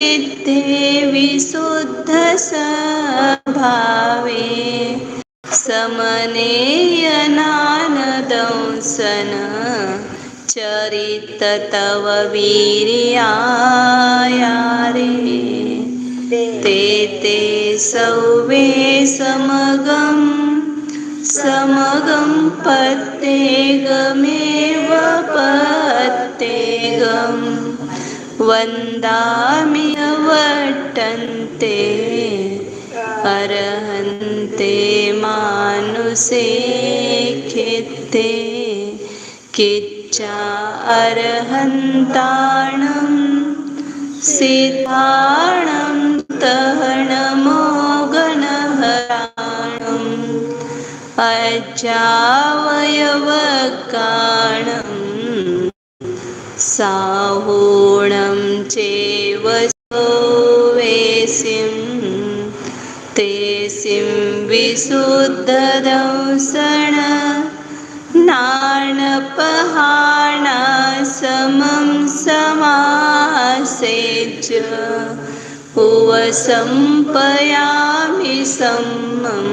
चित्ते विशुद्ध स्वभावे समनेयनानदंसन चरित तव वीर्याया रे ते ते सौवे समगम पत्तेगमेव पत्तेगम वन्दामि वर्तन्ते अर्हन्ते मानुषे खित्ते किच्चा अर्हन्ताणं सिद्धाणं तहनमोगनहराणम् अजावयवकाणं साहूणं चैव सोवेसिं तेसिं विशुद्धदंसण नाणपहाणा समं समासेच उपसंपयामि सम्मं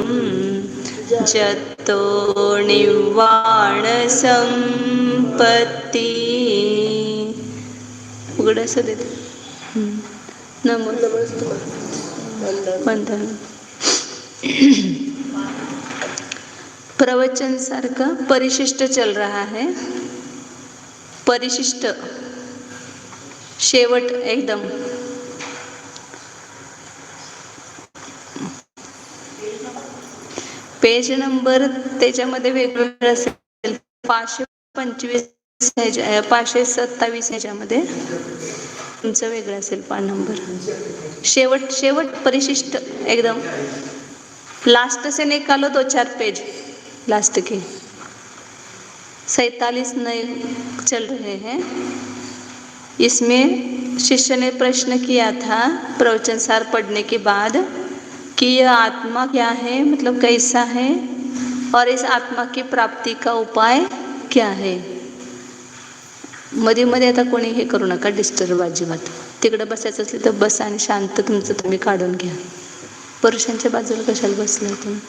जतो निवाण संपत्ती. उघड असं देते. नमो वंदन. प्रवचन सारखा परिशिष्ट चल रहा है. परिशिष्ट शेवट एकदम. पेज नंबर त्याच्यामध्ये वेगवेगळं असेल. 525 527 ह्याच्यामध्ये तुमचं वेगळं असेल पान नंबर. शेवट परिशिष्ट एकदम लास्ट से निकालो 2-4 पेज लास्ट के. 47 नए चल रहे हैं. इसमें शिष्य ने प्रश्न किया था प्रवचन सार पढ़ने के बाद कि यह आत्मा क्या है, मतलब कैसा है, और इस आत्मा की प्राप्ति का उपाय क्या है. मध्ये मध्ये आता कोणी हे करू नका, डिस्टर्ब अजिबात. तिकडे बसायचं असलं तर बसा आणि शांत तुमचं तुम्ही काढून घ्या. पुरुषांच्या बाजूला कशाला बसलाय तुम्ही.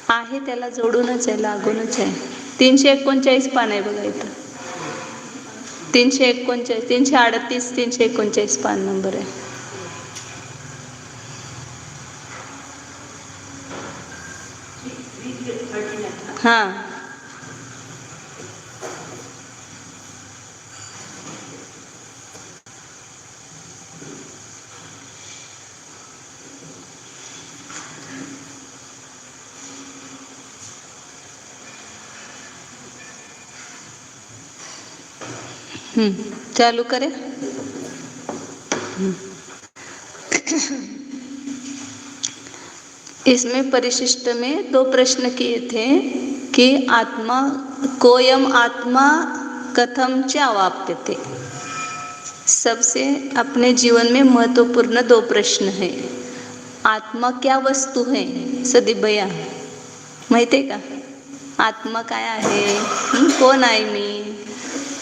आहे त्याला जोडूनच आहे, लागूनच आहे. 339 पान आहे बघा इथं. 339 338 339 पान नंबर आहे. हां चालू करें. इसमें परिशिष्ट में 2 प्रश्न किए थे कि आत्मा कोयम आत्मा कथम च अवाप्यते. सबसे अपने जीवन में महत्वपूर्ण 2 प्रश्न हैं. आत्मा क्या वस्तु है. सदीप भैया माहिती आहे का आत्मा काय आहे. कोण आहे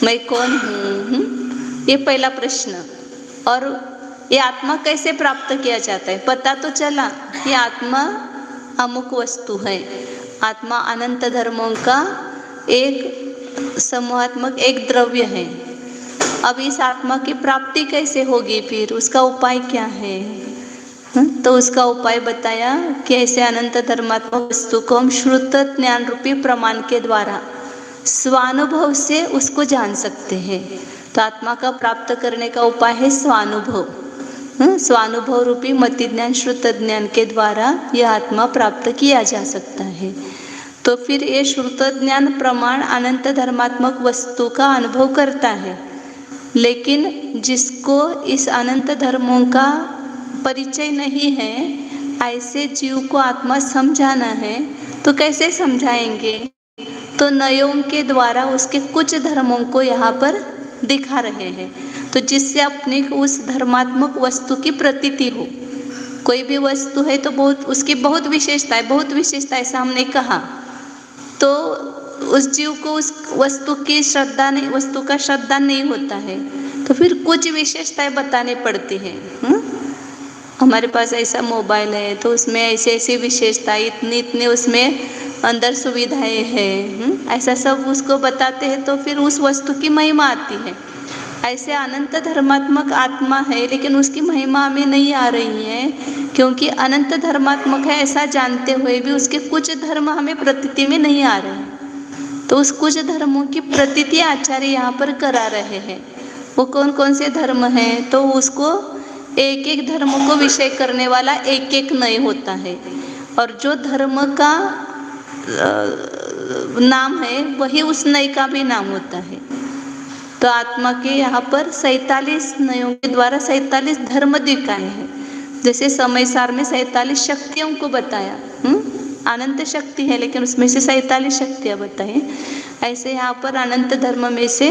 मैं कौन हूँ. ये पहला प्रश्न. और ये आत्मा कैसे प्राप्त किया जाता है. पता तो चला कि आत्मा अमुक वस्तु है. आत्मा अनंत धर्मों का एक समूहात्मक एक द्रव्य है. अब इस आत्मा की प्राप्ति कैसे होगी, फिर उसका उपाय क्या है. तो उसका उपाय बताया कि ऐसे अनंत धर्मात्मक वस्तु को हम श्रुत ज्ञान रूपी प्रमाण के द्वारा स्वानुभव से उसको जान सकते हैं. तो आत्मा का प्राप्त करने का उपाय है स्वानुभव. स्वानुभव रूपी मति ज्ञान श्रुत ज्ञान के द्वारा यह आत्मा प्राप्त किया जा सकता है. तो फिर ये श्रुत ज्ञान प्रमाण अनंत धर्मात्मक वस्तु का अनुभव करता है. लेकिन जिसको इस अनंत धर्मों का परिचय नहीं है, ऐसे जीव को आत्मा समझाना है तो कैसे समझाएंगे. तो नयों के द्वारा उसके कुछ धर्मों को यहाँ पर दिखा रहे हैं. तो जिससे अपने उस धर्मात्मक वस्तु की प्रतीति हो. कोई भी वस्तु है तो उसकी बहुत विशेषताएं ऐसा हमने कहा. तो उस जीव को उस वस्तु की श्रद्धा नहीं, वस्तु का श्रद्धा नहीं होता है, तो फिर कुछ विशेषताएं बतानी पड़ती है। हमारे पास ऐसा मोबाइल है तो उसमें ऐसी ऐसी विशेषताएं, इतनी इतनी उसमें अंदर सुविधाएं हैं, ऐसा सब उसको बताते हैं, तो फिर उस वस्तु की महिमा आती है। ऐसे अनंत धर्मात्मक आत्मा है, लेकिन उसकी महिमा हमें नहीं आ रही है, क्योंकि अनंत धर्मात्मक है ऐसा जानते हुए भी उसके कुछ धर्म हमें प्रतीति में नहीं आ रहे हैं। तो उस कुछ धर्मों की प्रतीति आचार्य यहाँ पर करा रहे हैं। वो कौन कौन से धर्म हैं, तो उसको एक एक धर्म को विषय करने वाला एक एक नय होता है, और जो धर्म का नाम है वही उस नय का भी नाम होता है। तो आत्मा के यहाँ पर 47 नयों के द्वारा 47 धर्म दिखाए हैं। जैसे समय सार में 47 शक्तियों को बताया, अनंत शक्ति है लेकिन उसमें से 47 शक्तियाँ बताई। ऐसे यहाँ पर अनंत धर्म में से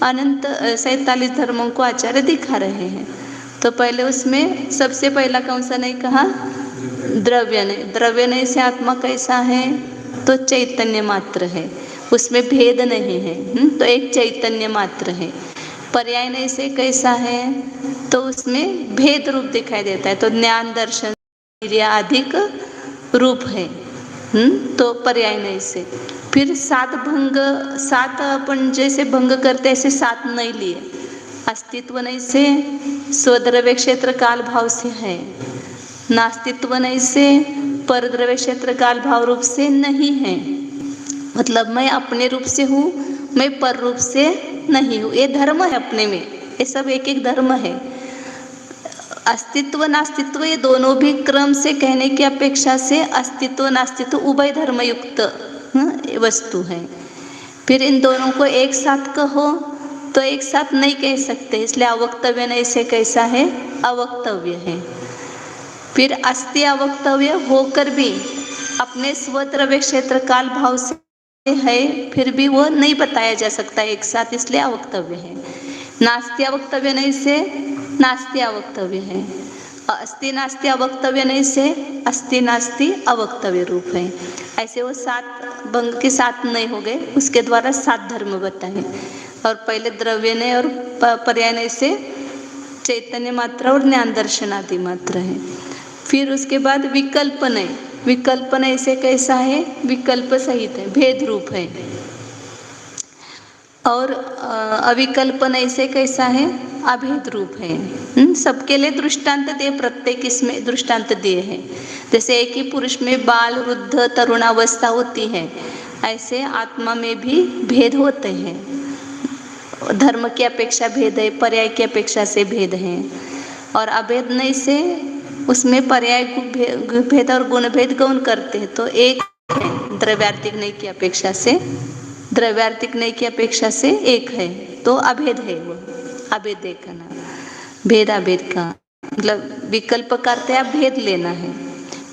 अनंत 47 धर्मों को आचार्य दिखा रहे हैं। तो पहले उसमें सबसे पहला कौन सा नहीं कहा, द्रव्य नहीं। द्रव्य नहीं से आत्मा कैसा है, तो चैतन्य मात्र है, उसमें भेद नहीं है, तो एक चैतन्य मात्र है। पर्याय नहीं से कैसा है, तो उसमें भेद रूप दिखाई देता है, तो ज्ञान दर्शन अधिक रूप है, तो पर्याय नहीं से। फिर 7 भंग, 7 अपन जैसे भंग करते ऐसे 7 नहीं लिए। अस्तित्व नहीं से स्वद्रव्य क्षेत्र काल भाव से है, नास्तित्व नहीं से परद्रव्य क्षेत्र काल भाव रूप से नहीं है। मतलब मैं अपने रूप से हूँ, मैं पर रूप से नहीं हूँ, ये धर्म है अपने में, ये सब एक एक धर्म है। अस्तित्व नास्तित्व ये दोनों भी क्रम से कहने की अपेक्षा से अस्तित्व नास्तित्व उभय धर्म युक्त वस्तु है। फिर इन दोनों को एक साथ कहो तो एक साथ नहीं कह सकते, इसलिए अवक्तव्य नहीं से कैसा है, अवक्तव्य है। फिर अस्ति अवक्तव्य होकर भी अपने स्वद्रव्य क्षेत्र काल भाव से है, फिर भी वो नहीं बताया जा सकता एक साथ, इसलिए अवक्तव्य है। नास्ति अवक्तव्य नहीं से नास्ति अवक्तव्य है। अस्ति नास्ति अवक्तव्य नहीं से अस्ति नास्ति अवक्तव्य रूप है। ऐसे वो 7 भंग के 7 नहीं हो गए, उसके द्वारा 7 धर्म बताए। और पहले द्रव्य ने और पर्याय ने से चैतन्य मात्रा और ज्ञान दर्शन आदि मात्र है। फिर उसके बाद विकल्प नहीं, विकल्प नहीं से कैसा है, विकल्प सहित है, भेद रूप है। और अविकल्प नहीं से कैसा है, अभेद रूप है। सबके लिए दृष्टांत दिए, प्रत्येक इसमें दृष्टांत दिए हैं। जैसे एक ही पुरुष में बाल वृद्ध तरुणावस्था होती है, ऐसे आत्मा में भी भेद होते हैं। धर्म की अपेक्षा भेद है, पर्याय की अपेक्षा से भेद है। और अभेद नहीं से उसमें पर्याय भेद और गुण भेद गौण करते हैं, तो एक है द्रव्यार्थिक नहीं की अपेक्षा से, द्रव्यार्थिक नहीं की अपेक्षा से एक है, तो अभेद है वो, अभेद एक का नाम, भेद अभेद का मतलब विकल्प करते हैं, भेद लेना है।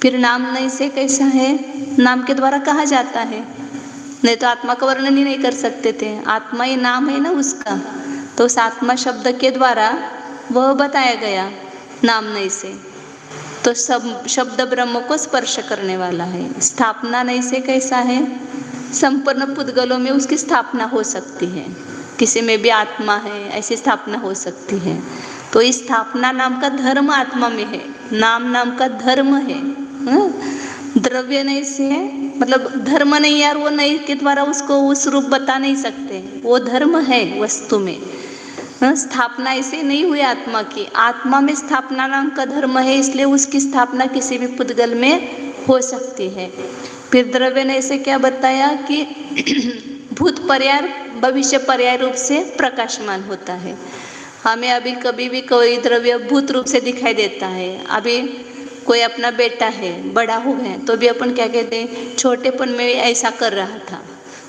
फिर नाम नहीं से कैसा है, नाम के द्वारा कहा जाता है, नहीं तो आत्मा का वर्णन ही नहीं कर सकते थे। आत्मा ही नाम है ना उसका, तो उस आत्मा शब्द के द्वारा वह बताया गया नाम नहीं से। तो सब शब्द ब्रह्म को स्पर्श करने वाला है। स्थापना नहीं से कैसा है, संपूर्ण पुद्गलों में उसकी स्थापना हो सकती है, किसी में भी आत्मा है ऐसी स्थापना हो सकती है। तो इस स्थापना नाम का धर्म आत्मा में है, नाम का धर्म है। द्रव्य नहीं से है, मतलब धर्म नहीं यार, वो नहीं के द्वारा उसको उस रूप बता नहीं सकते, वो धर्म है वस्तु में। स्थापना ऐसे नहीं हुई आत्मा की, आत्मा में स्थापना नाम का धर्म है, इसलिए उसकी स्थापना किसी भी पुद्गल में हो सकती है। फिर द्रव्य ने ऐसे क्या बताया कि भूत पर्याय भविष्य पर्याय रूप से प्रकाशमान होता है। हमें अभी कभी भी कोई द्रव्य भूत रूप से दिखाई देता है। अभी कोई अपना बेटा है, बड़ा हो गया, तो भी अपन क्या कहते हैं, छोटेपन में ऐसा कर रहा था,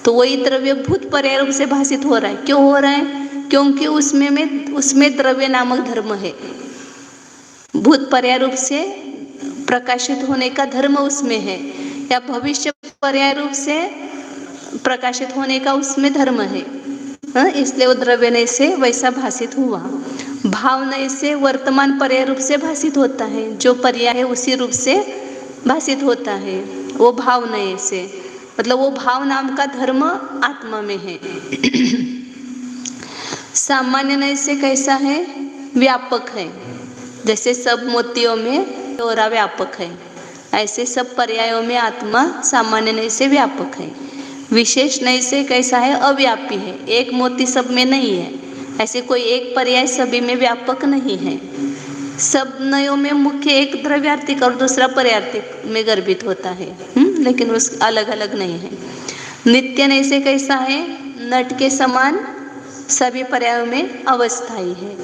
तो वही द्रव्य भूत पर्याय रूप से भाषित हो रहा है। क्यों हो रहा है, क्योंकि उसमें द्रव्य नामक धर्म है, भूत पर्याय रूप से प्रकाशित होने का धर्म उसमें है, या भविष्य पर्याय रूप से प्रकाशित होने का उसमें धर्म है, इसलिए वो द्रव्य नय से वैसा भाषित हुआ। भाव नय से वर्तमान पर्याय रूप से भाषित होता है, जो पर्याय है उसी रूप से भाषित होता है, वो भाव नय से। मतलब वो भाव नाम का धर्म आत्मा में है। सामान्य नैसे कैसा है? व्यापक है। जैसे सब मोतियों में डोरा व्यापक है, ऐसे सब पर्यायों में आत्मा सामान्य नैसे व्यापक है। विशेष नैसे कैसा है? अव्यापी है, एक मोती सब में नहीं है, ऐसे कोई एक पर्याय सभी में व्यापक नहीं है। सब नयों में मुख्य एक द्रव्यार्थिक और दूसरा पर्यार्थिक में गर्भित होता है, लेकिन उस अलग अलग नहीं है। नित्य नैसे कैसा है? नट के समान सभी पर्यायों में अवस्थाई है।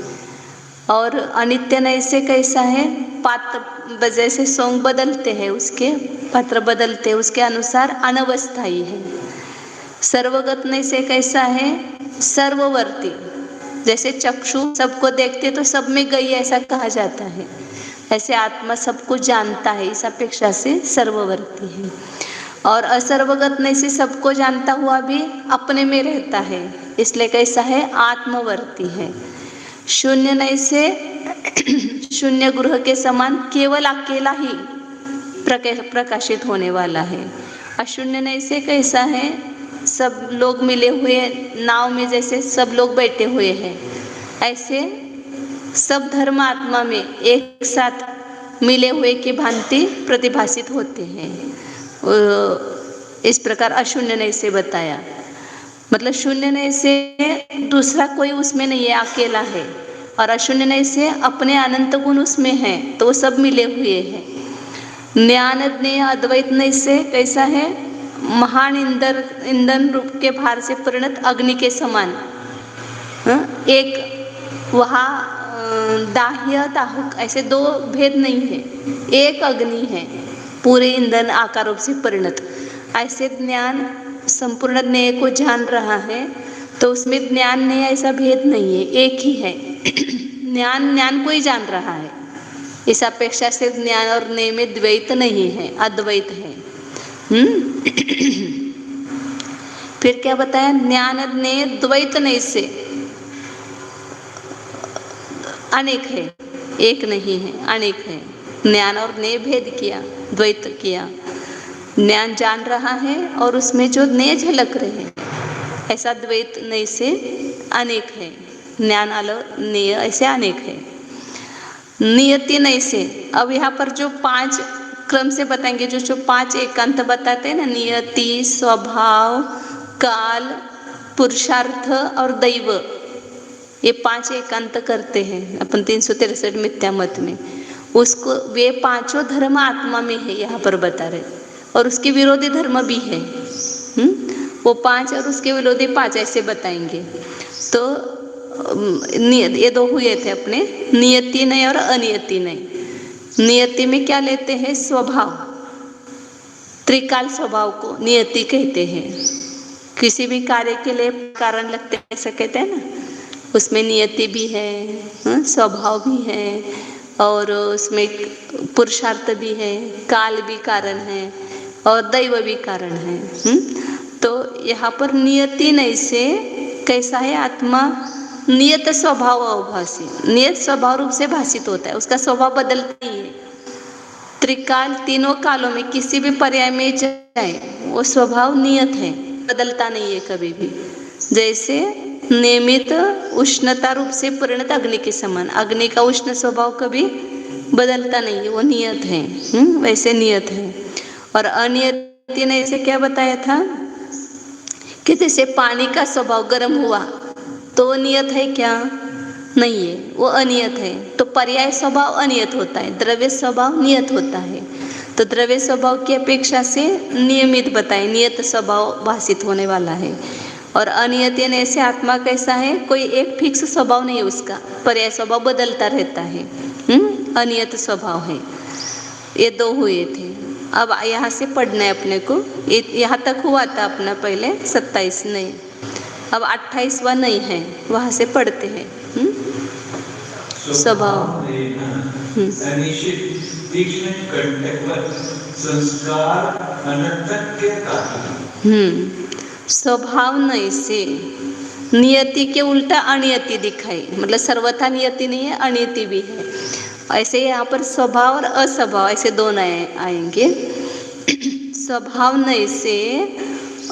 और अनित्य नैसे कैसा है? पात्र जैसे सौंग बदलते हैं, उसके पात्र बदलते हैं, उसके अनुसार अनवस्थाई है। सर्वगत नैसे कैसा है? सर्ववर्ती, जैसे चक्षु सबको देखते तो सब में गई ऐसा कहा जाता है, ऐसे आत्मा सबको जानता है, इस अपेक्षा से सर्ववर्ती है। और असर्वगत नैसे सबको जानता हुआ भी अपने में रहता है, इसलिए कैसा है? आत्मवर्ती है। शून्य नैसे शून्य गृह के समान केवल अकेला ही प्रकाशित होने वाला है। अशून्य नैसे कैसा है? सब लोग मिले हुए नाव में जैसे सब लोग बैठे हुए हैं, ऐसे सब धर्म आत्मा में एक साथ मिले हुए की भांति प्रतिभासित होते हैं। इस प्रकार अशून्य नैसे बताया। मतलब शून्य नैसे दूसरा कोई उसमें नहीं है, अकेला है, और अशून्य नैसे अपने अनंत गुण उसमें है, तो वो सब मिले हुए हैं। ज्ञान ज्ञेय अद्वैत नैसे कैसा है? महान ईंधन रूप के भार से परिणत अग्नि के समान। एक वहाँ दाह्य दाहक ऐसे दो भेद नहीं है, एक अग्नि है पूरे ईंधन आकार रूप से परिणत। ऐसे ज्ञान संपूर्ण ज्ञेय को जान रहा है, तो उसमें ज्ञान ज्ञेय ऐसा भेद नहीं है, एक ही है। ज्ञान को ही जान रहा है, इस अपेक्षा से ज्ञान और ज्ञेय में द्वैत नहीं है, अद्वैत है। फिर क्या बताया? ज्ञान ज्ञेय द्वैत नैसे अनेक है, एक नहीं है, अनेक है। ज्ञान और ज्ञेय भेद किया, द्वैत किया। ज्ञान जान रहा है और उसमें जो ज्ञेय झलक रहे हैं, ऐसा द्वैत नैसे अनेक है। ज्ञान अलग, ज्ञेय ऐसे अनेक है। नियति नैसे, अब यहाँ पर जो 5 क्रम से बताएंगे, जो 5 एकांत बताते हैं ना, नियति, स्वभाव, काल, पुरुषार्थ और दैव, ये 5 एकांत करते हैं अपन 363 मिथ्या मत में। उसको वे 5 धर्म आत्मा में है यहाँ पर बता रहे, और उसके विरोधी धर्म भी है। वो 5 और उसके विरोधी 5 ऐसे बताएंगे। तो ये 2 हुए थे अपने, नियति नहीं और अनियति नहीं। नियति में क्या लेते हैं? स्वभाव, त्रिकाल स्वभाव को नियति कहते हैं। किसी भी कार्य के लिए कारण लगते हैं ऐसा कहते हैं ना, उसमें नियति भी है, स्वभाव भी है, और उसमें पुरुषार्थ भी है, काल भी कारण है, और दैव भी कारण है। तो यहाँ पर नियति नैसे कैसा है? आत्मा नियत स्वभाव अवभासी, नियत स्वभाव रूप से भाषित होता है, उसका स्वभाव बदलता नहीं है। त्रिकाल, तीनों कालों में किसी भी पर्याय में जाए, वो स्वभाव नियत है, बदलता नहीं है कभी भी। जैसे नियमित उष्णता रूप से परिणत अग्नि के समान, अग्नि का उष्ण स्वभाव कभी बदलता नहीं है, वो नियत है। वैसे नियत है। और अनियति ने इसे क्या बताया था कि जैसे पानी का स्वभाव गर्म हुआ तो नियत है क्या? नहीं है, वो अनियत है। तो पर्याय स्वभाव अनियत होता है, द्रव्य स्वभाव नियत होता है। तो द्रव्य स्वभाव की अपेक्षा से नियमित बताए, नियत स्वभाव भाषित होने वाला है। और अनियति ने ऐसे आत्मा कैसा है? कोई एक फिक्स स्वभाव नहीं है उसका, पर्याय स्वभाव बदलता रहता है, अनियत स्वभाव है। ये 2 हुए थे। अब यहाँ से पढ़ना है अपने को, यहाँ तक हुआ था अपना पहले 27 नहीं, अब 28वां नहीं है, वहाँ से पढ़ते हैं। स्वभाव स्वभाव नहीं से नियति के उल्टा अनियति दिखाई, मतलब सर्वथा नियति नहीं है, अनियति भी है। ऐसे यहाँ पर स्वभाव और अस्वभाव ऐसे दोनों आएंगे। स्वभाव नैसे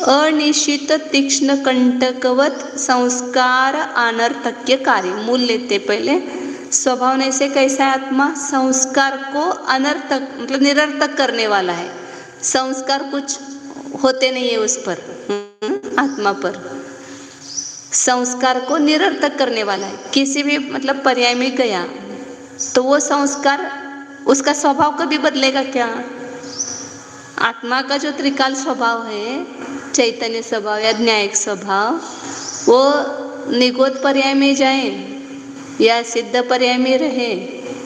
अनिश्चित तीक्ष्ण कंटकवत संस्कार अनर्थक्य कार्य। मूल लेते पहले, स्वभाव नैसे कैसा है आत्मा? संस्कार को अनर्थक मतलब निरर्थक करने वाला है। संस्कार कुछ होते नहीं है उस पर, आत्मा पर संस्कार को निरर्थक करने वाला है। किसी भी मतलब पर्याय में गया तो वो संस्कार उसका स्वभाव कभी बदलेगा क्या? आत्मा का जो त्रिकाल स्वभाव है, चैतन्य स्वभाव या न्यायिक स्वभाव, वो निगोद पर्याय में जाए या सिद्ध पर्याय में रहे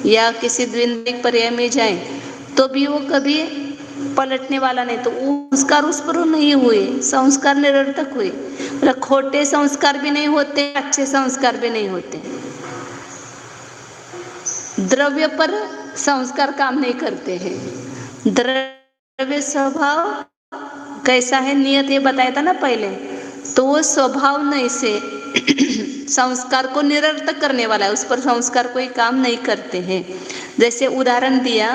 या किसी द्विंदिक पर्याय में जाए तो भी वो कभी पलटने वाला नहीं। तो संस्कार उस पर नहीं हुए, संस्कार निरर्थक हुए। मतलब खोटे संस्कार भी नहीं होते, अच्छे संस्कार भी नहीं होते। द्रव्य पर संस्कार काम नहीं करते हैं। द्रव्य स्वभाव कैसा है, नियत ये बताया था ना पहले, तो वो स्वभाव नहीं से संस्कार को निरर्थक करने वाला है, उस पर संस्कार कोई काम नहीं करते हैं। जैसे उदाहरण दिया,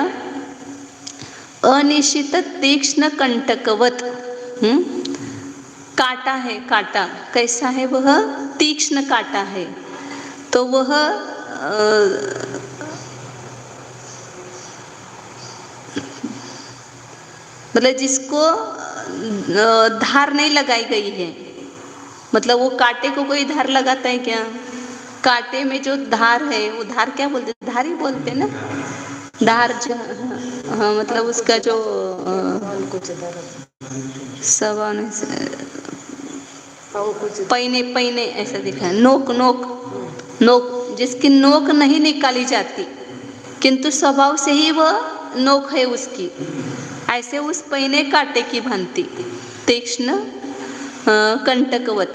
अनिश्चित तीक्ष्ण कंटकवत, कांटा है, कांटा कैसा है? वह तीक्ष्ण कांटा है। तो वह मतलब जिसको धार नहीं लगाई गई है, मतलब वो कांटे को कोई धार लगाता है क्या? कांटे में जो धार है वो धार क्या बोलते? धार ही बोलते हैं ना, धार जो, हाँ मतलब उसका जो सवान पैने पैने ऐसा दिखा है, नोक नोक नोक, जिसकी नोक नहीं निकाली जाती किंतु स्वभाव से ही वह नोक है उसकी, ऐसे उस पैने कांटे की भांति तीक्ष्ण कंटकवत,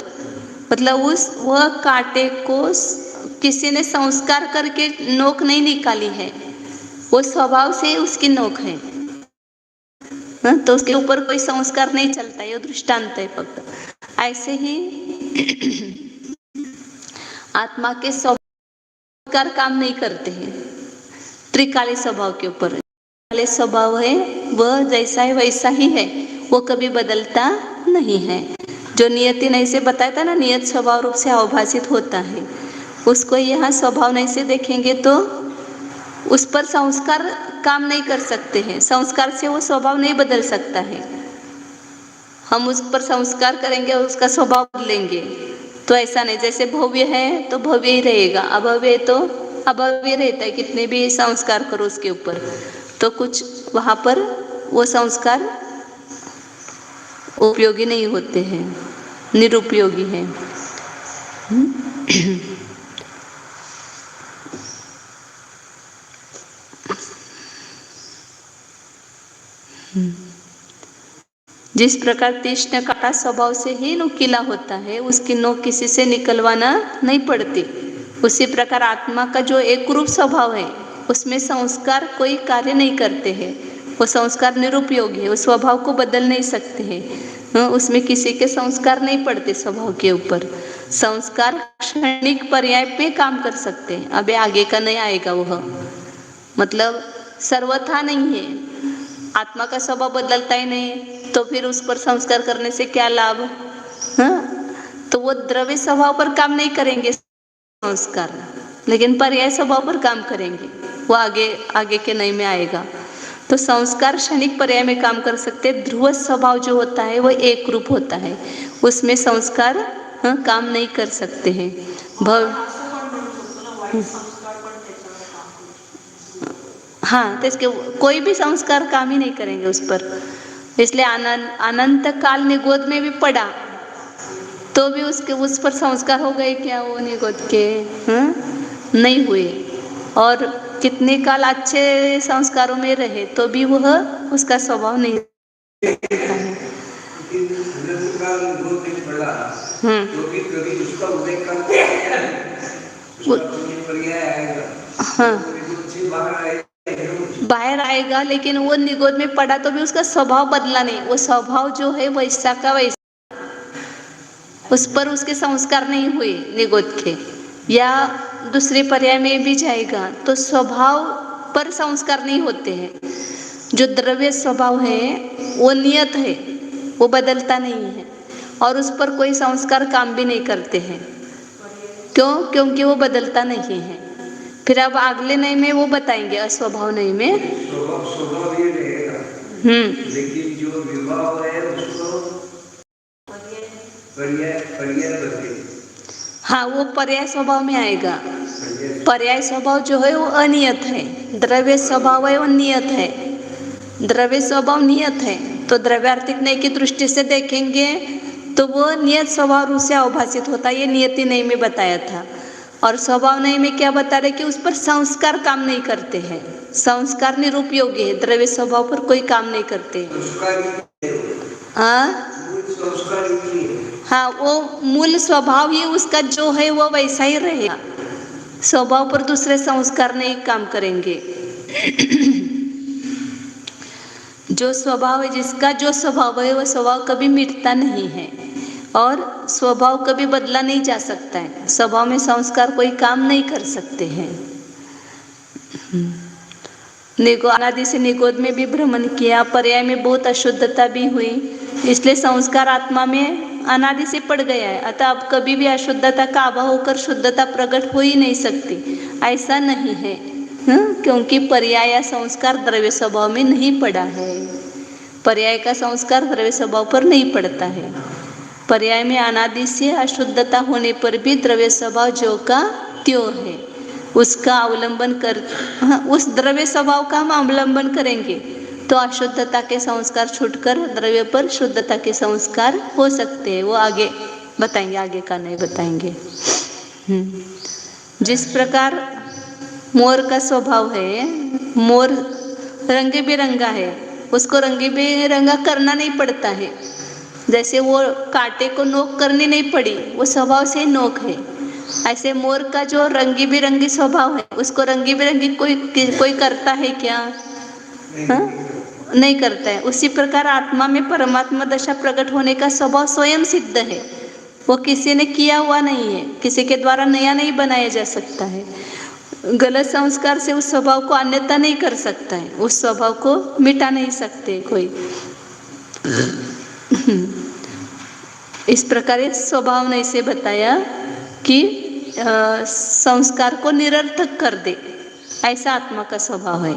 मतलब उस वह कांटे को किसी ने संस्कार करके नोक नहीं निकाली है, वो स्वभाव से उसकी नोक है। तो उसके ऊपर कोई संस्कार नहीं चलता, ये दृष्टांत है फक्त। ऐसे ही आत्मा के संस्कार काम नहीं करते हैं त्रिकाली स्वभाव के ऊपर। त्रिकाली स्वभाव है वह जैसा है वैसा ही है, वो कभी बदलता नहीं है। जो नियति नहीं से बताया था ना, नियत स्वभाव रूप से अवभाषित होता है, उसको यहाँ स्वभाव नहीं से देखेंगे तो उस पर संस्कार काम नहीं कर सकते हैं। संस्कार से वो स्वभाव नहीं बदल सकता है। हम उस पर संस्कार करेंगे और उसका स्वभाव बदलेंगे तो ऐसा नहीं। जैसे भव्य है तो भव्य ही रहेगा, अभव्य है तो अभव्य रहता है। कितने भी संस्कार करो उसके ऊपर तो कुछ वहाँ पर वो संस्कार उपयोगी नहीं होते हैं, निरुपयोगी है। जिस प्रकार तीक्ष्ण कांटा स्वभाव से ही नुकीला होता है, उसकी नोक किसी से निकलवाना नहीं पड़ती, उसी प्रकार आत्मा का जो एक रूप स्वभाव है उसमें संस्कार कोई कार्य नहीं करते हैं। वो संस्कार निरुपयोगी है, उस स्वभाव को बदल नहीं सकते हैं। उसमें किसी के संस्कार नहीं पड़ते स्वभाव के ऊपर। संस्कार क्षणिक पर्याय पे काम कर सकते हैं, अबे आगे का नहीं आएगा वह, मतलब सर्वथा नहीं है। आत्मा का स्वभाव बदलता ही नहीं तो फिर उस पर संस्कार करने से क्या लाभ? तो वो द्रव्य स्वभाव पर काम नहीं करेंगे संस्कार, लेकिन पर्याय स्वभाव पर काम करेंगे, वो आगे के नहीं में आएगा। तो संस्कार क्षणिक पर्याय में काम कर सकते। ध्रुव स्वभाव जो होता है वो एक रूप होता है, उसमें संस्कार काम नहीं कर सकते हैं। हाँ, तो इसके कोई भी संस्कार काम ही नहीं करेंगे उस पर। इसलिए अनंत काल निगोद में भी पड़ा तो भी उस पर संस्कार हो गए क्या? वो निगोद के नहीं हुए। और कितने काल अच्छे संस्कारों में रहे तो भी वह उसका स्वभाव नहीं है। बाहर आएगा, लेकिन वो निगोद में पड़ा तो भी उसका स्वभाव बदला नहीं। वो स्वभाव जो है वैसा का वैसा, उस पर उसके संस्कार नहीं हुए निगोद के। या दूसरे पर्याय में भी जाएगा तो स्वभाव पर संस्कार नहीं होते हैं। जो द्रव्य स्वभाव है वो नियत है, वो बदलता नहीं है और उस पर कोई संस्कार काम भी नहीं करते हैं। क्यों? क्योंकि वो बदलता नहीं है। फिर अब अगले नए में वो बताएंगे अस्वभाव नए में। स्वभाव ये रहेगा, लेकिन जो विभाव है उसको पर्याय बदले। हाँ, वो पर्याय स्वभाव में आएगा। पर्याय स्वभाव जो है वो अनियत है, द्रव्य स्वभाव है वो नियत है। द्रव्य स्वभाव नियत है तो द्रव्यार्थिक नय की दृष्टि से देखेंगे तो वो नियत स्वभाव रूप से अवभाषित होता है, ये नियति नय में बताया था। और स्वभाव नय में क्या बता रहे कि उस पर संस्कार काम नहीं करते हैं, संस्कार निरुपयोगी है, द्रव्य स्वभाव पर कोई काम नहीं करते। हाँ, वो मूल स्वभाव ही उसका जो है वो वैसा ही रहेगा, स्वभाव पर दूसरे संस्कार नहीं काम करेंगे। जो स्वभाव है, जिसका जो स्वभाव है वो स्वभाव कभी मिटता नहीं है और स्वभाव कभी बदला नहीं जा सकता है। स्वभाव में संस्कार कोई काम नहीं कर सकते हैं। अनादि से निगोद में भी भ्रमण किया, पर्याय में बहुत अशुद्धता भी हुई, इसलिए संस्कार आत्मा में अनादि से पड़ गया है। अतः अब कभी भी अशुद्धता का अभाव होकर शुद्धता प्रकट हो ही नहीं सकती, ऐसा नहीं है। क्योंकि पर्याय या संस्कार द्रव्य स्वभाव में नहीं पड़ा है। पर्याय का संस्कार द्रव्य स्वभाव पर नहीं पड़ता है। पर्याय में अनादि से अशुद्धता होने पर भी द्रव्य स्वभाव जो का त्यों है, उसका अवलंबन कर उस द्रव्य स्वभाव का हम अवलंबन करेंगे तो अशुद्धता के संस्कार छूटकर द्रव्य पर शुद्धता के संस्कार हो सकते हैं। वो आगे बताएंगे, आगे का नहीं बताएंगे। जिस प्रकार मोर का स्वभाव है, मोर रंगे बिरंगा है, उसको रंगे बिरंगा करना नहीं पड़ता है। जैसे वो कांटे को नोक करनी नहीं पड़ी, वो स्वभाव से नोक है। ऐसे मोर का जो रंगी बिरंगी स्वभाव है उसको रंगी बिरंगी कोई करता है क्या? नहीं करता है। उसी प्रकार आत्मा में परमात्मा दशा प्रकट होने का स्वभाव स्वयं सिद्ध है, वो किसी ने किया हुआ नहीं है, किसी के द्वारा नया नहीं बनाया जा सकता है। गलत संस्कार से उस स्वभाव को अन्यथा नहीं कर सकता है, उस स्वभाव को मिटा नहीं सकते कोई। इस प्रकार स्वभाव ने इसे बताया कि संस्कार को निरर्थक कर दे, ऐसा आत्मा का स्वभाव है।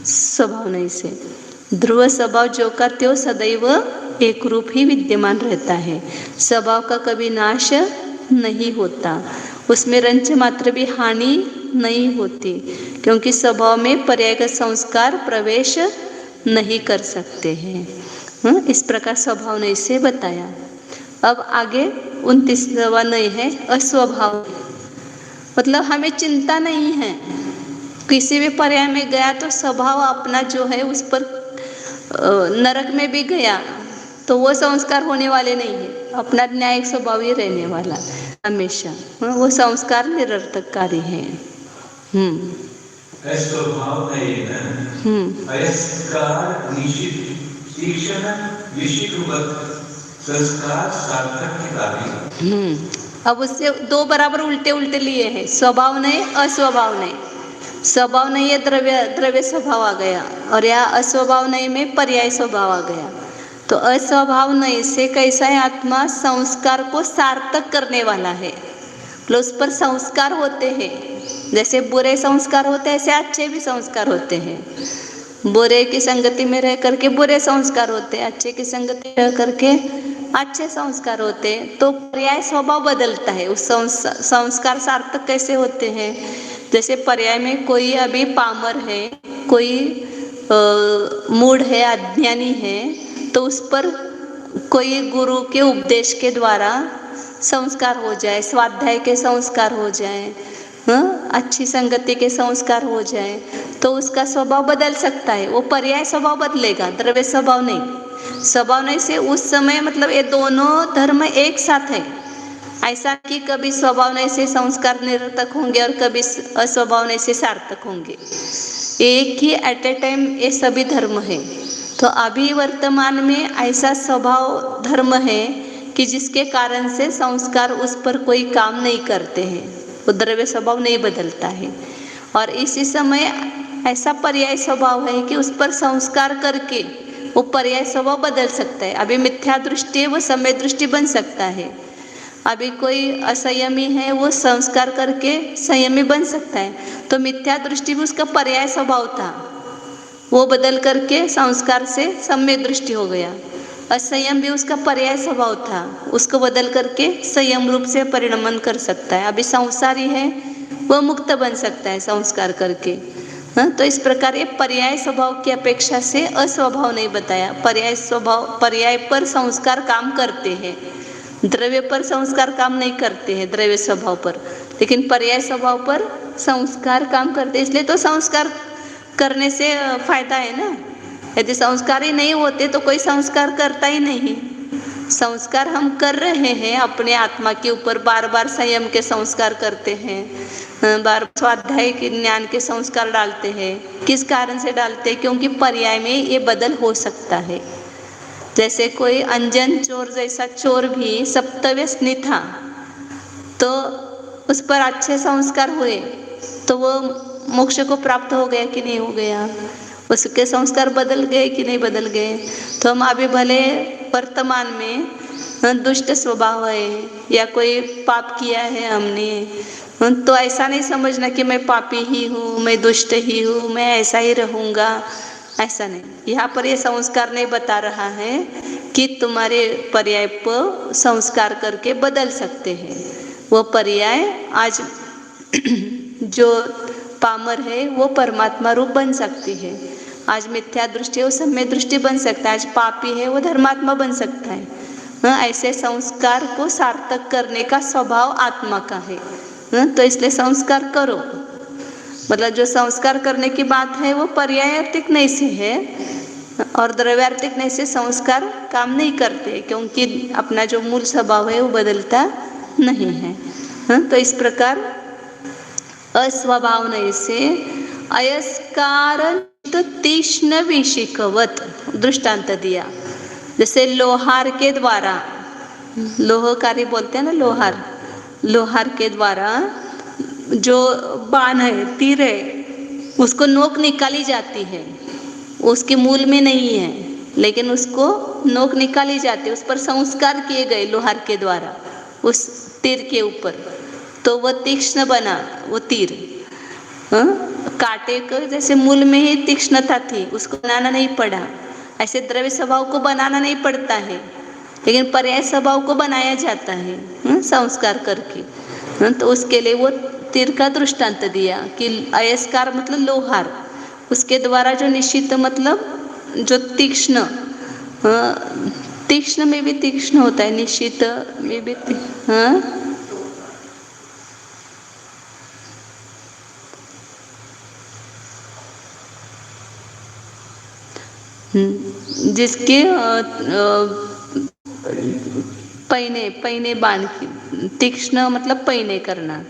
स्वभाव नहीं से ध्रुव स्वभाव जो का त्यो सदैव एक रूप ही विद्यमान रहता है, स्वभाव का कभी नाश नहीं होता, उसमें रंच मात्र भी हानि नहीं होती, क्योंकि स्वभाव में पर्यायगत संस्कार प्रवेश नहीं कर सकते हैं। इस प्रकार स्वभाव ने इसे बताया। अब आगे 29वां नय है अस्वभाव, मतलब हमें चिंता नहीं है, किसी भी पर्याय में गया तो स्वभाव अपना जो है उस पर नरक में भी गया तो वो संस्कार होने वाले नहीं है, अपना न्यायिक स्वभाव ही रहने वाला हमेशा। वो संस्कार निरर्थककारी है। अस्वभाव नहीं है, अस्कार निश्चित शिक्षण विशिष्ट संस्कार सार्थक किताबी। अब उससे दो बराबर उल्टे उल्टे लिए हैं, स्वभाव नहीं अस्वभाव नहीं। स्वभाव नहीं है द्रव्य स्वभाव आ गया और यह अस्वभाव नहीं में पर्याय स्वभाव आ गया। तो अस्वभाव नहीं से कैसा है आत्मा, संस्कार को सार्थक करने वाला है, तो उस पर संस्कार होते हैं। जैसे बुरे संस्कार होते हैं ऐसे अच्छे भी संस्कार होते हैं। बुरे की संगति में रह करके बुरे संस्कार होते हैं, अच्छे की संगति में रह करके अच्छे संस्कार होते हैं। तो पर्याय स्वभाव बदलता है, उस संस्कार सार्थक कैसे होते हैं। जैसे पर्याय में कोई अभी पामर है, कोई मूढ़ है, अज्ञानी है, तो उस पर कोई गुरु के उपदेश के द्वारा संस्कार हो जाए, स्वाध्याय के संस्कार हो जाए, अच्छी संगति के संस्कार हो जाए, तो उसका स्वभाव बदल सकता है। वो पर्याय स्वभाव बदलेगा, द्रव्य स्वभाव नहीं। स्वभाव नहीं से उस समय मतलब ये दोनों धर्म एक साथ है, ऐसा कि कभी स्वभाव नहीं से संस्कार निरर्थक होंगे और कभी अस्वभाव नहीं से सार्थक होंगे। एक ही एट ए टाइम ये सभी धर्म है। तो अभी वर्तमान में ऐसा स्वभाव धर्म है कि जिसके कारण से संस्कार उस पर कोई काम नहीं करते हैं, वो द्रव्य स्वभाव नहीं बदलता है। और इसी समय ऐसा पर्याय स्वभाव है कि उस पर संस्कार करके वो पर्याय स्वभाव बदल सकता है। अभी मिथ्या दृष्टि है, वो सम्यक दृष्टि बन सकता है। अभी कोई असंयमी है, वो संस्कार करके संयमी बन सकता है। तो मिथ्या दृष्टि भी उसका पर्याय स्वभाव था, वो बदल करके संस्कार से सम्यक दृष्टि हो गया। असंयम भी उसका पर्याय स्वभाव था, उसको बदल करके संयम रूप से परिणमन कर सकता है। अभी संसारी है, वह मुक्त बन सकता है संस्कार करके। तो इस प्रकार ये पर्याय स्वभाव की अपेक्षा से अस्वभाव नहीं बताया। पर्याय स्वभाव, पर्याय पर संस्कार काम करते हैं, द्रव्य पर संस्कार काम नहीं करते हैं, द्रव्य स्वभाव पर, लेकिन पर्याय स्वभाव पर संस्कार काम करते हैं। इसलिए तो संस्कार करने से फायदा है ना। यदि संस्कार ही नहीं होते तो कोई संस्कार करता ही नहीं। संस्कार हम कर रहे हैं अपने आत्मा के ऊपर, बार बार संयम के संस्कार करते हैं, बार स्वाध्याय के ज्ञान के संस्कार डालते हैं। किस कारण से डालते हैं? क्योंकि पर्याय में ये बदल हो सकता है। जैसे कोई अनजन चोर जैसा चोर भी सप्तव्यसनी था, तो उस पर अच्छे संस्कार हुए तो वो मोक्ष को प्राप्त हो गया कि नहीं हो गया? उसके संस्कार बदल गए कि नहीं बदल गए? तो हम अभी भले वर्तमान में दुष्ट स्वभाव है या कोई पाप किया है हमने, तो ऐसा नहीं समझना कि मैं पापी ही हूँ, मैं दुष्ट ही हूँ, मैं ऐसा ही रहूँगा, ऐसा नहीं। यहाँ पर ये संस्कार नहीं बता रहा है कि तुम्हारे पर्याय पर संस्कार करके बदल सकते हैं। वो पर्याय आज जो पामर है वो परमात्मा रूप बन सकती है, आज मिथ्या दृष्टि है वो सम्यक दृष्टि बन सकता है, आज पापी है वो धर्मात्मा बन सकता है। ऐसे संस्कार को सार्थक करने का स्वभाव आत्मा का है। तो इसलिए संस्कार करो, मतलब जो संस्कार करने की बात है वो पर्यायार्थिक नहीं से है और द्रव्यार्थिक नहीं से संस्कार काम नहीं करते, क्योंकि अपना जो मूल स्वभाव है वो बदलता नहीं है। तो इस प्रकार अस्वभाव नहीं से अयस्कार तीक्ष्ण विशिकवत दृष्टांत दिया। जैसे लोहार के द्वारा, लोहकारी बोलते हैं ना, लोहार के द्वारा जो बाण है, तीर है, उसको नोक निकाली जाती है, उसके मूल में नहीं है, लेकिन उसको नोक निकाली जाती है, उस पर संस्कार किए गए लोहार के द्वारा उस तीर के ऊपर, तो वह तीक्ष्ण बना वो तीर। कांटे को जैसे मूल में ही तीक्ष्णता थी, उसको बनाना नहीं पड़ा। ऐसे द्रव्य स्वभाव को बनाना नहीं पड़ता है, लेकिन पर्याय स्वभाव को बनाया जाता है संस्कार करके। तो उसके लिए वो तीर का दृष्टांत दिया कि अयस्कार मतलब लोहार, उसके द्वारा जो निश्चित मतलब जो तीक्ष्ण, तीक्ष्ण में भी तीक्ष्ण होता है, निश्चित में भी जिसके पैने बाण की, तीक्ष्ण मतलब पैने करना,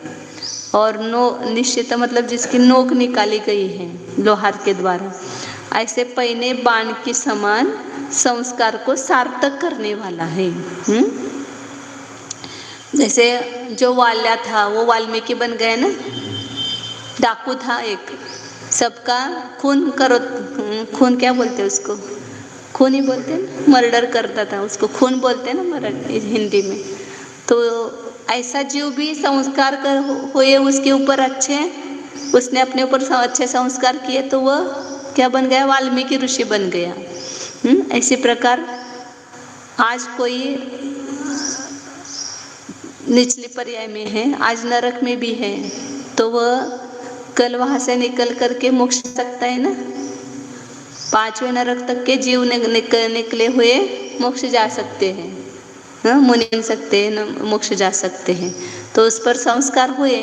और निश्चित मतलब जिसकी नोक निकाली गई है लोहार के द्वारा। ऐसे पैने बाण के समान संस्कार को सार्थक करने वाला है। जैसे जो वाल्या था वो वाल्मीकि बन गए ना, डाकू था एक, सबका खून करो, खून क्या बोलते हैं उसको, खून ही बोलते हैं, मर्डर करता था, उसको खून बोलते हैं ना मराठी हिंदी में। तो ऐसा जीव भी संस्कार कर हुए उसके ऊपर अच्छे, उसने अपने ऊपर अच्छे संस्कार किए, तो वह क्या बन गया, वाल्मीकि ऋषि बन गया। इसी प्रकार आज कोई निचली पर्याय में है, आज नरक में भी है, तो वह कल वहाँ से निकल करके मोक्ष सकता है ना। 5वें नरक तक के जीव निकले हुए मोक्ष जा सकते हैं, मुनि बन सकते हैं, मोक्ष जा सकते हैं। तो उस पर संस्कार हुए,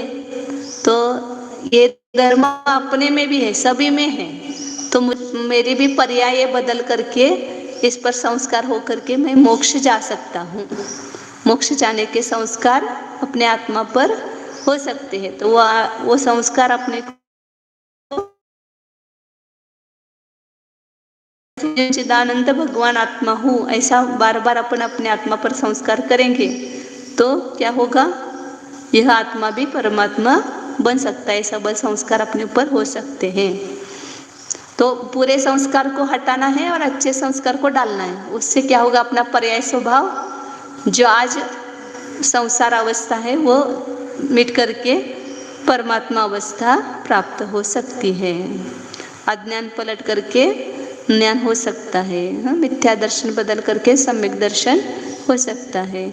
तो ये धर्म अपने में भी है, सभी में है। तो मेरी भी पर्याय बदल करके इस पर संस्कार हो करके मैं मोक्ष जा सकता हूँ। मोक्ष जाने के संस्कार अपने आत्मा पर हो सकते हैं, तो वो संस्कार अपने चिदानंद भगवान आत्मा हूँ ऐसा बार बार अपन अपने आत्मा पर संस्कार करेंगे तो क्या होगा, यह आत्मा भी परमात्मा बन सकता है। सब संस्कार अपने ऊपर हो सकते हैं। तो बुरे संस्कार को हटाना है और अच्छे संस्कार को डालना है। उससे क्या होगा, अपना पर्याय स्वभाव जो आज संसार अवस्था है वो मिट करके परमात्मा अवस्था प्राप्त हो सकती है। अज्ञान पलट करके ज्ञान हो सकता है, मिथ्या दर्शन बदल करके सम्यक दर्शन हो सकता है।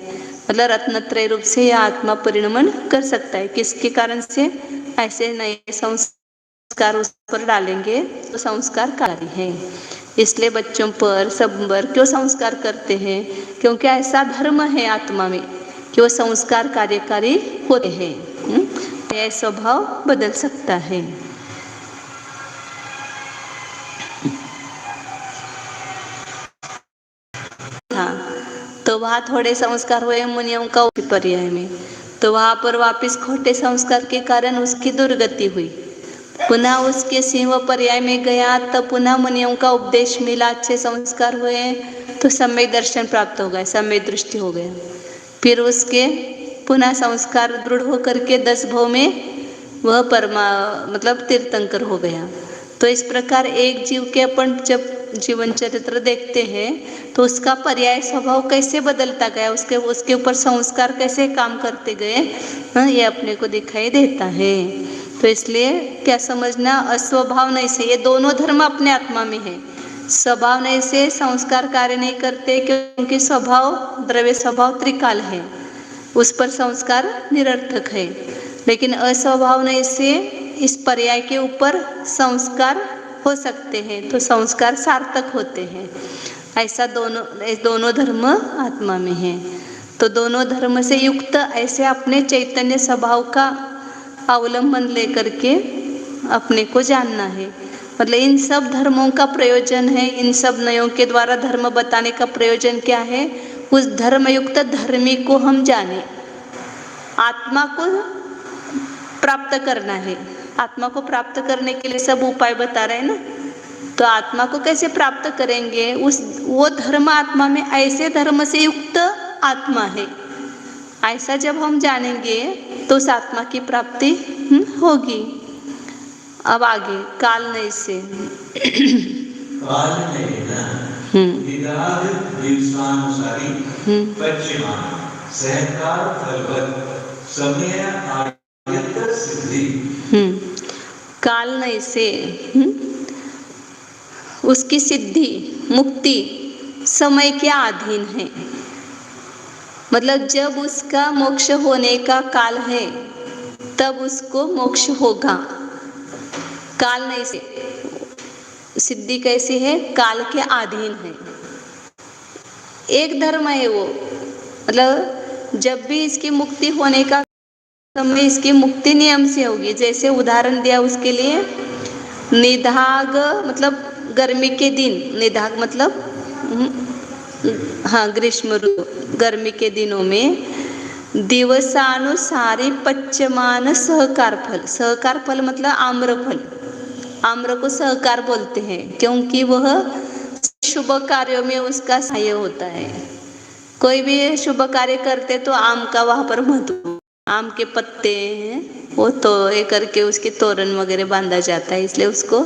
मतलब रत्नत्रय रूप से यह आत्मा परिणमन कर सकता है। किसके कारण से? ऐसे नए संस्कार उस पर डालेंगे तो संस्कार कार्य है। इसलिए बच्चों पर सब पर क्यों संस्कार करते हैं? क्योंकि ऐसा धर्म है आत्मा में कि वो संस्कार कार्यकारी होते हैं। यह स्वभाव बदल सकता है। तो वहाँ थोड़े संस्कार हुए मुनियों का पर्याय में, तो वहाँ पर वापिस खोटे संस्कार के कारण उसकी दुर्गति हुई। पुनः उसके सिंह पर्याय में गया तो पुनः मुनियों का उपदेश मिला, अच्छे संस्कार हुए तो सम्यक दर्शन प्राप्त हो गया, सम्यक दृष्टि हो गया। फिर उसके पुनः संस्कार दृढ़ होकर के 10 भव में वह मतलब तीर्थंकर हो गया। तो इस प्रकार एक जीव के अपन जब जीवन चरित्र देखते हैं तो उसका पर्याय स्वभाव कैसे बदलता गया, उसके ऊपर संस्कार कैसे काम करते गए, ये अपने को दिखाई देता है। तो इसलिए क्या समझना, अस्वभाव नहीं से ये दोनों धर्म अपने आत्मा में है। स्वभाव नहीं से संस्कार कार्य नहीं करते, क्योंकि स्वभाव द्रव्य स्वभाव त्रिकाल है, उस पर संस्कार निरर्थक है। लेकिन अस्वभाव नहीं से इस पर्याय के ऊपर संस्कार हो सकते हैं, तो संस्कार सार्थक होते हैं। ऐसा दोनों धर्म आत्मा में है। तो दोनों धर्म से युक्त ऐसे अपने चैतन्य स्वभाव का अवलंबन लेकर के अपने को जानना है। मतलब इन सब धर्मों का प्रयोजन है, इन सब नयों के द्वारा धर्म बताने का प्रयोजन क्या है? उस धर्मयुक्त धर्मी को हम जाने, आत्मा को प्राप्त करना है। आत्मा को प्राप्त करने के लिए सब उपाय बता रहे हैं ना। तो आत्मा को कैसे प्राप्त करेंगे? वो धर्म आत्मा में, ऐसे धर्म से युक्त आत्मा है, ऐसा जब हम जानेंगे तो उस आत्मा की प्राप्ति होगी। अब आगे काल नहीं से काल नहीं से उसकी सिद्धि मुक्ति समय के अधीन है। मतलब जब उसका मोक्ष होने का काल है तब उसको मोक्ष होगा। काल नहीं से सिद्धि कैसी है? काल के अधीन है। एक धर्म है वो, मतलब जब भी इसकी मुक्ति होने का समय इसकी मुक्ति नियम से होगी। जैसे उदाहरण दिया उसके लिए, निदाग मतलब गर्मी के दिन, निदाग मतलब हाँ ग्रीष्म ऋतु, गर्मी के दिनों में दिवसानुसारी पच्यमान सहकार फल। सहकार फल मतलब आम्रफल। आम्र को सहकार बोलते हैं क्योंकि वह शुभ कार्यों में उसका सहाय होता है। कोई भी शुभ कार्य करते तो आम का वहाँ पर महत्व, आम के पत्ते वो तो ये करके उसके तोरण वगैरह बांधा जाता है, इसलिए उसको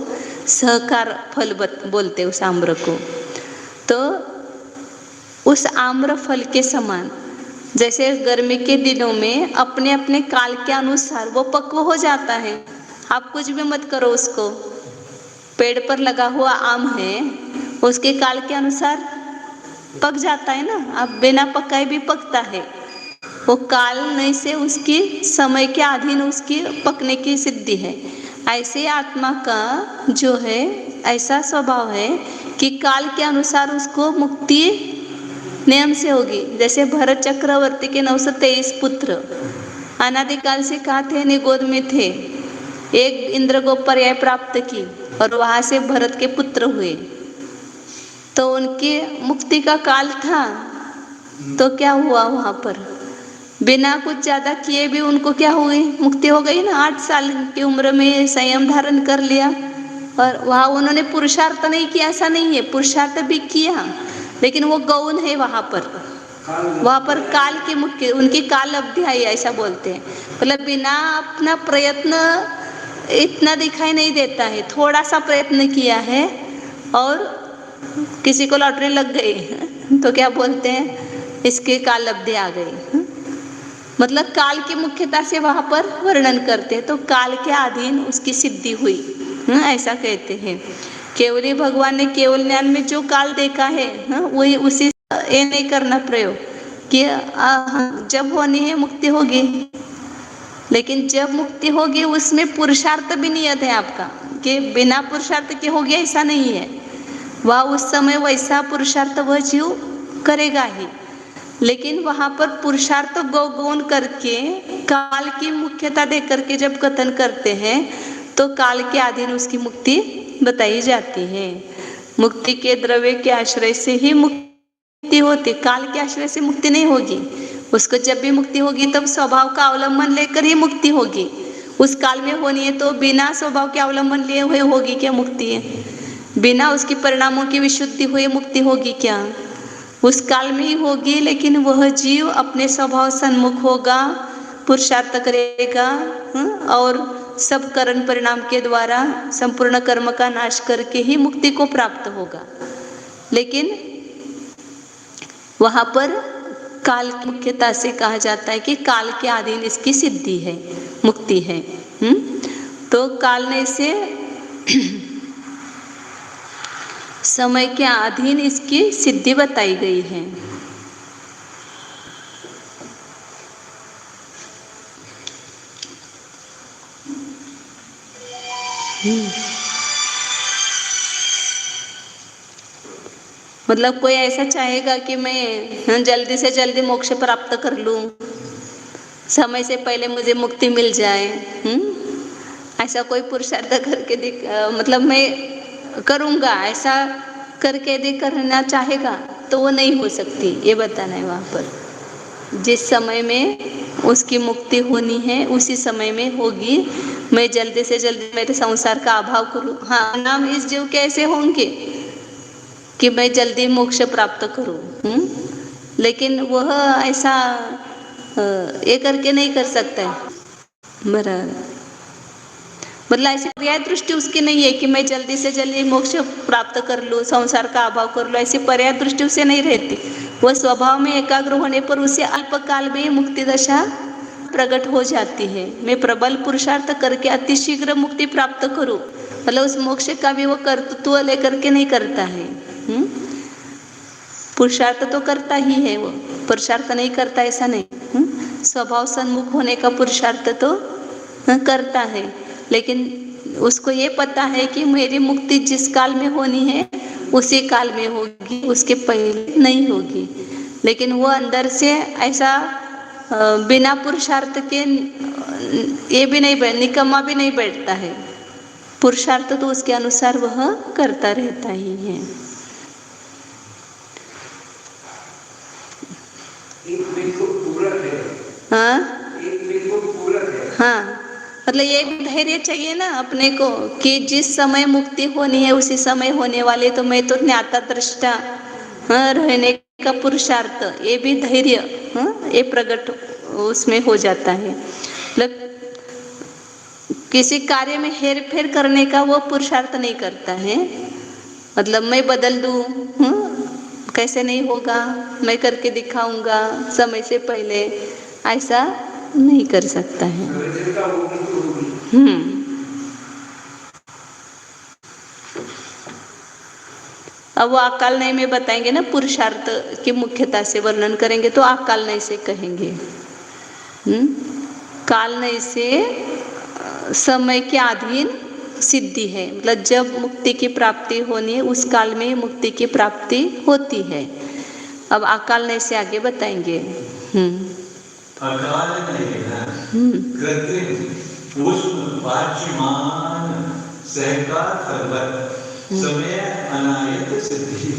सहकार फल बोलते उस आम्र को। तो उस आम्र फल के समान जैसे गर्मी के दिनों में अपने अपने काल के अनुसार वो पक्व हो जाता है। आप कुछ भी मत करो, उसको पेड़ पर लगा हुआ आम है, उसके काल के अनुसार पक जाता है ना। अब बिना पकाए भी पकता है, वो काल नहीं से उसकी समय के अधीन उसकी पकने की सिद्धि है। ऐसे आत्मा का जो है ऐसा स्वभाव है कि काल के अनुसार उसको मुक्ति नियम से होगी। जैसे भरत चक्रवर्ती के 923 पुत्र अनादिकाल से कहा थे निगोद में थे, एक इंद्र को पर्याय प्राप्त की और वहां से भरत के पुत्र हुए। तो उनकी मुक्ति का काल था, तो क्या हुआ वहां पर? बिना कुछ ज्यादा किए भी उनको क्या हुई? मुक्ति हो गई ना। 8 साल की उम्र में संयम धारण कर लिया और वहां उन्होंने पुरुषार्थ नहीं किया, ऐसा नहीं है, पुरुषार्थ भी किया, लेकिन वो गौण है वहां पर काल की मुक्ति, उनकी काल अवधि आई ऐसा बोलते हैं। मतलब बिना अपना प्रयत्न इतना दिखाई नहीं देता है, थोड़ा सा प्रयत्न किया है और किसी को लॉटरी लग गई तो क्या बोलते हैं, इसके काल अवधि आ गई। मतलब काल की मुख्यता से वहाँ पर वर्णन करते हैं, तो काल के अधीन उसकी सिद्धि हुई, ऐसा कहते हैं। केवली भगवान ने केवल ज्ञान में जो काल देखा है वही उसी ये नहीं करना प्रयोग कि जब होनी है मुक्ति होगी, लेकिन जब मुक्ति होगी उसमें पुरुषार्थ भी नियत है आपका कि बिना पुरुषार्थ के होगी ऐसा नहीं है। वह उस समय वैसा पुरुषार्थ वह जीव करेगा ही, लेकिन वहाँ पर पुरुषार्थ गौण करके काल की मुख्यता दे करके जब कथन करते हैं तो काल के अधीन उसकी मुक्ति बताई जाती है। मुक्ति के द्रव्य के आश्रय से ही मुक्ति होती, काल के आश्रय से मुक्ति नहीं होगी। उसको जब भी मुक्ति होगी तब स्वभाव का अवलंबन लेकर ही मुक्ति होगी। उस काल में होनी है तो बिना स्वभाव के अवलंबन लिए हुए होगी क्या मुक्ति है? बिना उसकी परिणामों की विशुद्धि हुए मुक्ति होगी क्या? उस काल में ही होगी, लेकिन वह जीव अपने स्वभाव सन्मुख होगा, पुरुषार्थ करेगा और सब कर्म परिणाम के द्वारा संपूर्ण कर्म का नाश करके ही मुक्ति को प्राप्त होगा। लेकिन वहाँ पर काल की मुख्यता से कहा जाता है कि काल के अधीन इसकी सिद्धि है, मुक्ति है। तो काल ने से समय के अधीन इसकी सिद्धि बताई गई है। मतलब कोई ऐसा चाहेगा कि मैं जल्दी से जल्दी मोक्ष प्राप्त कर लूं, समय से पहले मुझे मुक्ति मिल जाए, ऐसा कोई पुरुषार्थ करके मतलब मैं करूंगा ऐसा करके यदि करना चाहेगा तो वो नहीं हो सकती, ये बताना है वहाँ पर। जिस समय में उसकी मुक्ति होनी है उसी समय में होगी। मैं जल्दी से जल्दी मेरे संसार का अभाव करूँ, हाँ नाम इस जीव कैसे होंगे कि मैं जल्दी मोक्ष प्राप्त करूँ, लेकिन वह ऐसा ये करके नहीं कर सकता है। बराबर, मतलब ऐसी पर्याय दृष्टि उसकी नहीं है कि मैं जल्दी से जल्दी मोक्ष प्राप्त कर लूँ, संसार का अभाव कर लूँ, ऐसी पर्याय दृष्टि उसे नहीं रहती। वह स्वभाव में एकाग्र होने पर उसे अल्पकाल में मुक्ति दशा प्रकट हो जाती है। मैं प्रबल पुरुषार्थ करके अतिशीघ्र मुक्ति प्राप्त करूँ, मतलब उस मोक्ष का भी वो कर्तृत्व लेकर के नहीं करता है। पुरुषार्थ तो करता ही है, वो पुरुषार्थ नहीं करता ऐसा नहीं। स्वभाव सन्मुख होने का पुरुषार्थ तो करता है, लेकिन उसको ये पता है कि मेरी मुक्ति जिस काल में होनी है उसी काल में होगी, उसके पहले नहीं होगी। लेकिन वो अंदर से ऐसा बिना पुरुषार्थ के ये भी नहीं निकम्मा भी नहीं बैठता है। पुरुषार्थ तो उसके अनुसार वह करता रहता ही है। हाँ हाँ, मतलब ये भी धैर्य चाहिए ना अपने को कि जिस समय मुक्ति होनी है उसी समय होने वाले, तो मैं तो ज्ञाता दृष्टा रहने का पुरुषार्थ, ये भी धैर्य ये प्रकट उसमें हो जाता है। मतलब किसी कार्य में हेर फेर करने का वो पुरुषार्थ नहीं करता है। मतलब मैं बदल दूँ, कैसे नहीं होगा, मैं करके दिखाऊंगा समय से पहले, ऐसा नहीं कर सकता है। अब वो आकाल नय में बताएंगे ना, पुरुषार्थ की मुख्यता से वर्णन करेंगे तो आकाल नय से कहेंगे। काल नय से समय के अधीन सिद्धि है, मतलब जब मुक्ति की प्राप्ति होनी है उस काल में मुक्ति की प्राप्ति होती है। अब अकाल नय से आगे बताएंगे। अकाल नय कृत्रिम पुष्प पाच्यमान सहकार सर्वत समय अनायत सिद्धि।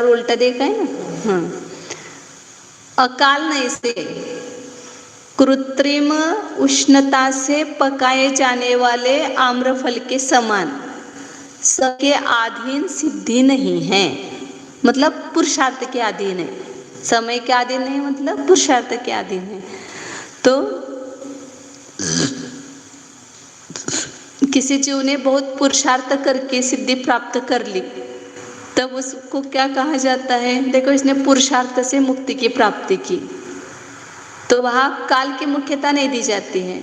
उल्टा देखा है ना। अकाल नय से कृत्रिम उष्णता से पकाए जाने वाले आम्रफल के समान सबके अधीन सिद्धि नहीं है, मतलब पुरुषार्थ के अधीन है। समय के अधीन नहीं, मतलब पुरुषार्थ के अधीन है। तो किसी जीव ने बहुत पुरुषार्थ करके सिद्धि प्राप्त कर ली, तब उसको क्या कहा जाता है? देखो, इसने पुरुषार्थ से मुक्ति की प्राप्ति की, तो वहाँ काल की मुख्यता नहीं दी जाती है।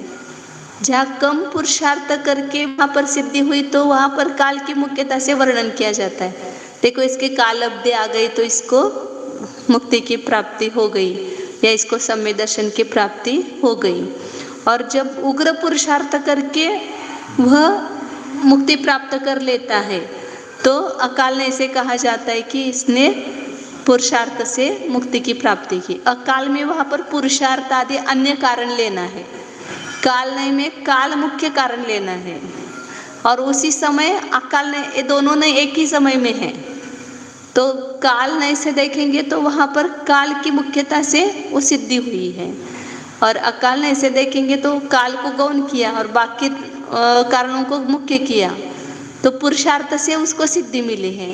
जहाँ कम पुरुषार्थ करके वहाँ पर सिद्धि हुई, तो वहाँ पर काल की मुख्यता से वर्णन किया जाता है। देखो, इसके काल अवधि आ गई तो इसको मुक्ति की प्राप्ति हो गई, या इसको सम्य दर्शन की प्राप्ति हो गई। और जब उग्र पुरुषार्थ करके वह मुक्ति प्राप्त कर लेता है, तो अकाल ने इसे कहा जाता है कि इसने पुरुषार्थ से मुक्ति की प्राप्ति की। अकाल में वहाँ पर पुरुषार्थ आदि अन्य कारण लेना है, काल नहीं में काल मुख्य कारण लेना है। और उसी समय अकाल ने, ये दोनों ने एक ही समय में है, तो काल नहीं से देखेंगे तो वहाँ पर काल की मुख्यता से वो सिद्धि हुई है, और अकाल नहीं से देखेंगे तो काल को गौण किया और बाकी कारणों को मुख्य किया, तो पुरुषार्थ से उसको सिद्धि मिली है।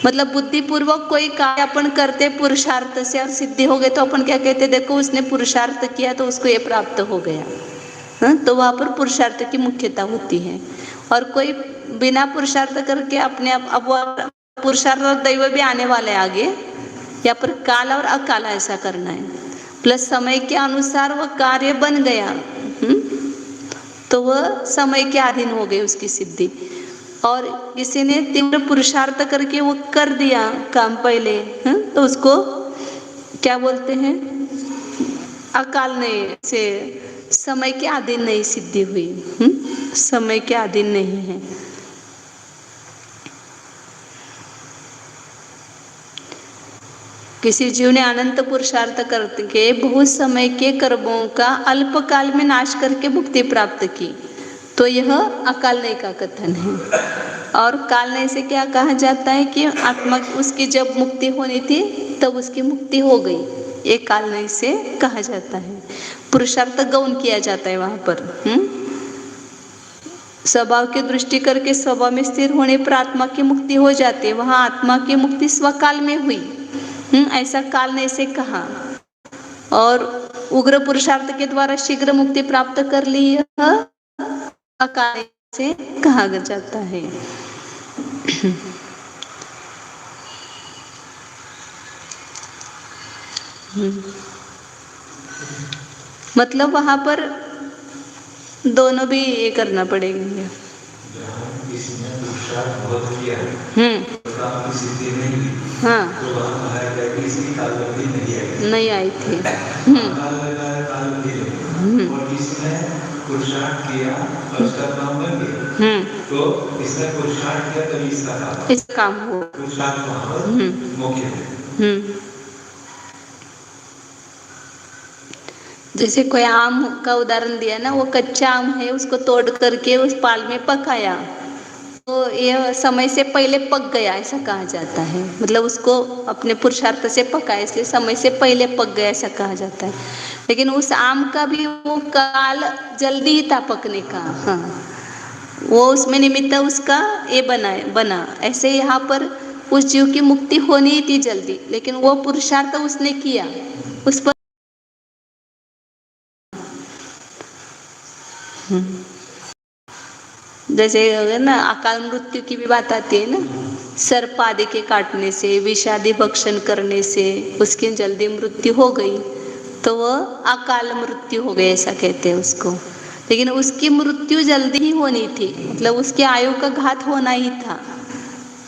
मतलब बुद्धिपूर्वक कोई कार्य अपन करते पुरुषार्थ से और सिद्धि हो गए, तो अपन क्या कहते? देखो, उसने पुरुषार्थ किया तो उसको ये प्राप्त हो गया। तो वहाँ पर पुरुषार्थ की मुख्यता होती है। और कोई बिना पुरुषार्थ करके अपने आप, अब वह पुरुषार्थ और दैव भी आने वाले आगे, या पर काल और अकाल ऐसा करना है, प्लस समय के अनुसार वह कार्य बन गया, तो वह समय के अधीन हो गई उसकी सिद्धि। और किसी ने तीव्र पुरुषार्थ करके वो कर दिया काम पहले, तो उसको क्या बोलते हैं? अकाल नहीं से समय के अधीन नहीं सिद्धि हुई, समय के अधीन नहीं है। किसी जीव ने अनंत पुरुषार्थ करके बहुत समय के कर्मों का अल्प काल में नाश करके मुक्ति प्राप्त की, तो यह अकाल नय का कथन है। और काल नय से क्या कहा जाता है कि आत्मा उसकी जब मुक्ति होनी थी तब उसकी मुक्ति हो गई, ये काल नय से कहा जाता है। पुरुषार्थ गौण किया जाता है वहाँ पर। स्वभाव की दृष्टि करके स्वभाव में स्थिर होने पर आत्मा की मुक्ति हो जाती है, वहाँ आत्मा की मुक्ति स्वकाल में हुई, ऐसा काल ने इसे कहा। और उग्र पुरुषार्थ के द्वारा शीघ्र मुक्ति प्राप्त कर ली, यह अकाल से कहा जाता है। मतलब वहां पर दोनों भी ये करना पड़ेगा। हाँ, नहीं आई थी। पुरुषार्थ किया और उसका काम बन गया, तो इसने पुरुषार्थ किया तभी इसका काम हो। पुरुषार्थ वहाँ पर मुख्य है। जैसे कोई आम का उदाहरण दिया ना, वो कच्चा आम है, उसको तोड़ करके उस पाल में पकाया, तो यह समय से पहले पक गया ऐसा कहा जाता है। मतलब उसको अपने पुरुषार्थ से पकाया, इसलिए समय से पहले पक गया ऐसा कहा जाता है। लेकिन उस आम का भी वो काल जल्दी ही था पकने का। हाँ, वो उसमें निमित्त उसका ये बना। ऐसे यहाँ पर उस जीव की मुक्ति होनी ही थी जल्दी, लेकिन वो पुरुषार्थ उसने किया, उस पर जैसे ना अकाल मृत्यु की भी बात आती है ना, सर्प आदि के काटने से, विष आदि भक्षण करने से उसकी जल्दी मृत्यु हो गई, तो वह अकाल मृत्यु हो गई ऐसा कहते हैं उसको। लेकिन उसकी मृत्यु जल्दी ही होनी थी, मतलब उसकी आयु का घात होना ही था।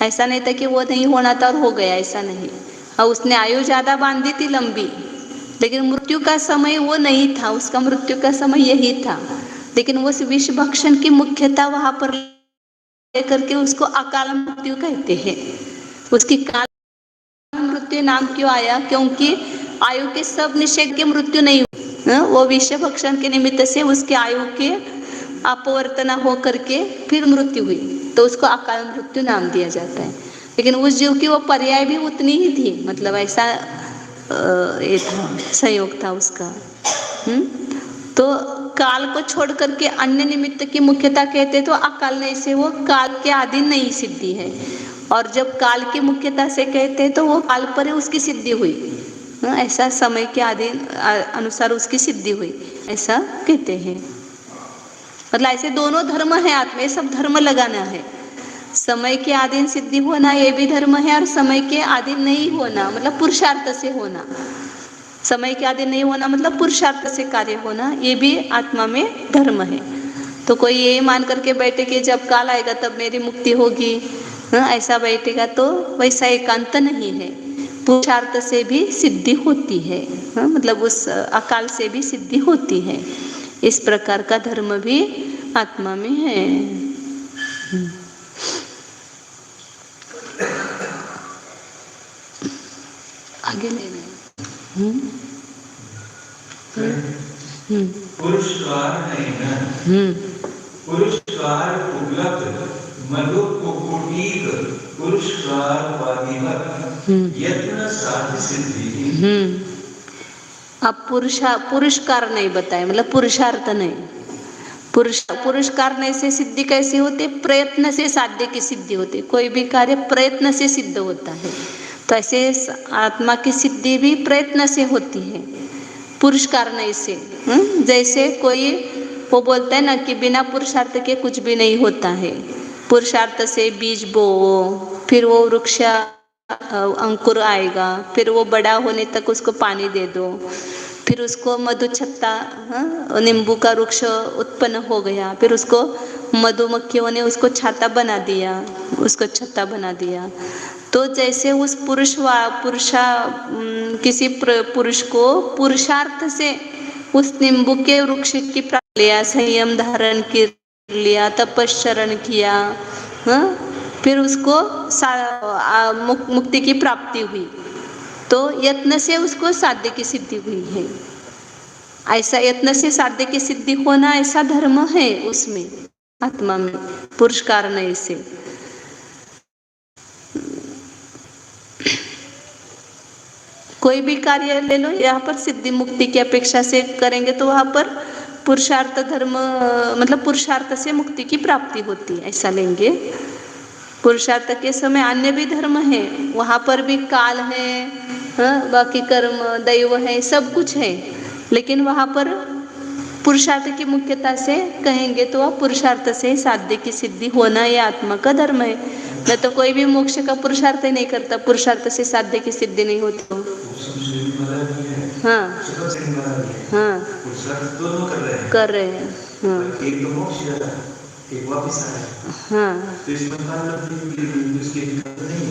ऐसा नहीं था कि वो नहीं होना था और हो गया, ऐसा नहीं। और उसने आयु ज्यादा बांधी थी लंबी, लेकिन मृत्यु का समय वो नहीं था, उसका मृत्यु का समय यही था। लेकिन उस विष भक्षण की मुख्यता वहां पर लेकर के उसको अकाल मृत्यु कहते हैं। उसकी काल मृत्यु नाम क्यों आया? क्योंकि आयु के सब निषेध के मृत्यु नहीं हुई, वो विष भक्षण के निमित्त से उसके आयु के अपवर्तना हो करके फिर मृत्यु हुई, तो उसको अकाल मृत्यु नाम दिया जाता है। लेकिन उस जीव की वो पर्याय भी उतनी ही थी, मतलब ऐसा ये था, संयोग था उसका। तो काल को छोड़ करके अन्य निमित्त की मुख्यता कहते तो अकाल नहीं से वो काल के अधीन नहीं सिद्धि है। और जब काल की मुख्यता से कहते तो वो काल पर ही उसकी सिद्धि हुई, ऐसा समय के अधीन अनुसार उसकी सिद्धि हुई, ऐसा कहते हैं। मतलब ऐसे दोनों धर्म है आत्मा, ये सब धर्म लगाना है। समय के अधीन सिद्धि होना ये भी धर्म है, और समय के अधीन नहीं होना मतलब पुरुषार्थ से होना। समय के अधीन नहीं होना मतलब पुरुषार्थ से कार्य होना, ये भी आत्मा में धर्म है। तो कोई ये मान करके बैठे कि जब काल आएगा तब मेरी मुक्ति होगी, ऐसा बैठेगा तो वैसा एकांत नहीं है। पुरुषार्थ से भी सिद्धि होती है, मतलब उस अकाल से भी सिद्धि होती है। इस प्रकार का धर्म भी आत्मा में है। आगे ले रहे पुरस्कार नहीं ना, पुरस्कार उपलब्ध मधु कुटीक पुरस्कार वादिवत यत्न साध्य सिद्धि। अब पुरस्कार नहीं बताए, मतलब पुरुषार्थ नहीं। पुरस्कार नहीं से सिद्धि कैसे होती? प्रयत्न से साध्य की सिद्धि होती। कोई भी कार्य प्रयत्न से सिद्ध होता है, तो ऐसे आत्मा की सिद्धि भी प्रयत्न से होती है, पुरस्कार नहीं से। जैसे कोई वो बोलता है ना कि बिना पुरुषार्थ के कुछ भी नहीं होता है। पुरुषार्थ से बीज बो, फिर वो वृक्ष अंकुर आएगा, फिर वो बड़ा होने तक उसको पानी दे दो, फिर उसको मधुछत्ता नींबू का वृक्ष उत्पन्न हो गया, फिर उसको मधुमक्खियों ने उसको छाता बना दिया, उसको छत्ता बना दिया। तो जैसे उस किसी पुरुष को पुरुषार्थ से उस नींबू के वृक्ष की प्राप्ति लिया, संयम धारण कर लिया, तपस्चरण किया, फिर उसको मुक्ति की प्राप्ति हुई, तो यत्न से उसको साध्य की सिद्धि हुई है। ऐसा यत्न से साध्य की सिद्धि होना ऐसा धर्म है उसमें, आत्मा में, पुरस्कार नहीं से। कोई भी कार्य ले लो, यहाँ पर सिद्धि मुक्ति की अपेक्षा से करेंगे तो वहाँ पर पुरुषार्थ धर्म मतलब पुरुषार्थ से मुक्ति की प्राप्ति होती है, ऐसा लेंगे। पुरुषार्थ के समय अन्य भी धर्म है, वहाँ पर भी काल है, बाकी कर्म दैव है, सब कुछ है, लेकिन वहाँ पर पुरुषार्थ की मुख्यता से कहेंगे तो वह पुरुषार्थ से साध्य की सिद्धि होना ये आत्मा का धर्म है। न तो कोई भी मोक्ष का पुरुषार्थ ही नहीं करता, पुरुषार्थ से साध्य की सिद्धि नहीं होती। हाँ हाँ कर रहे हैं, हाँ एक तो मोक्ष एक वापस आया। हाँ तो इसमें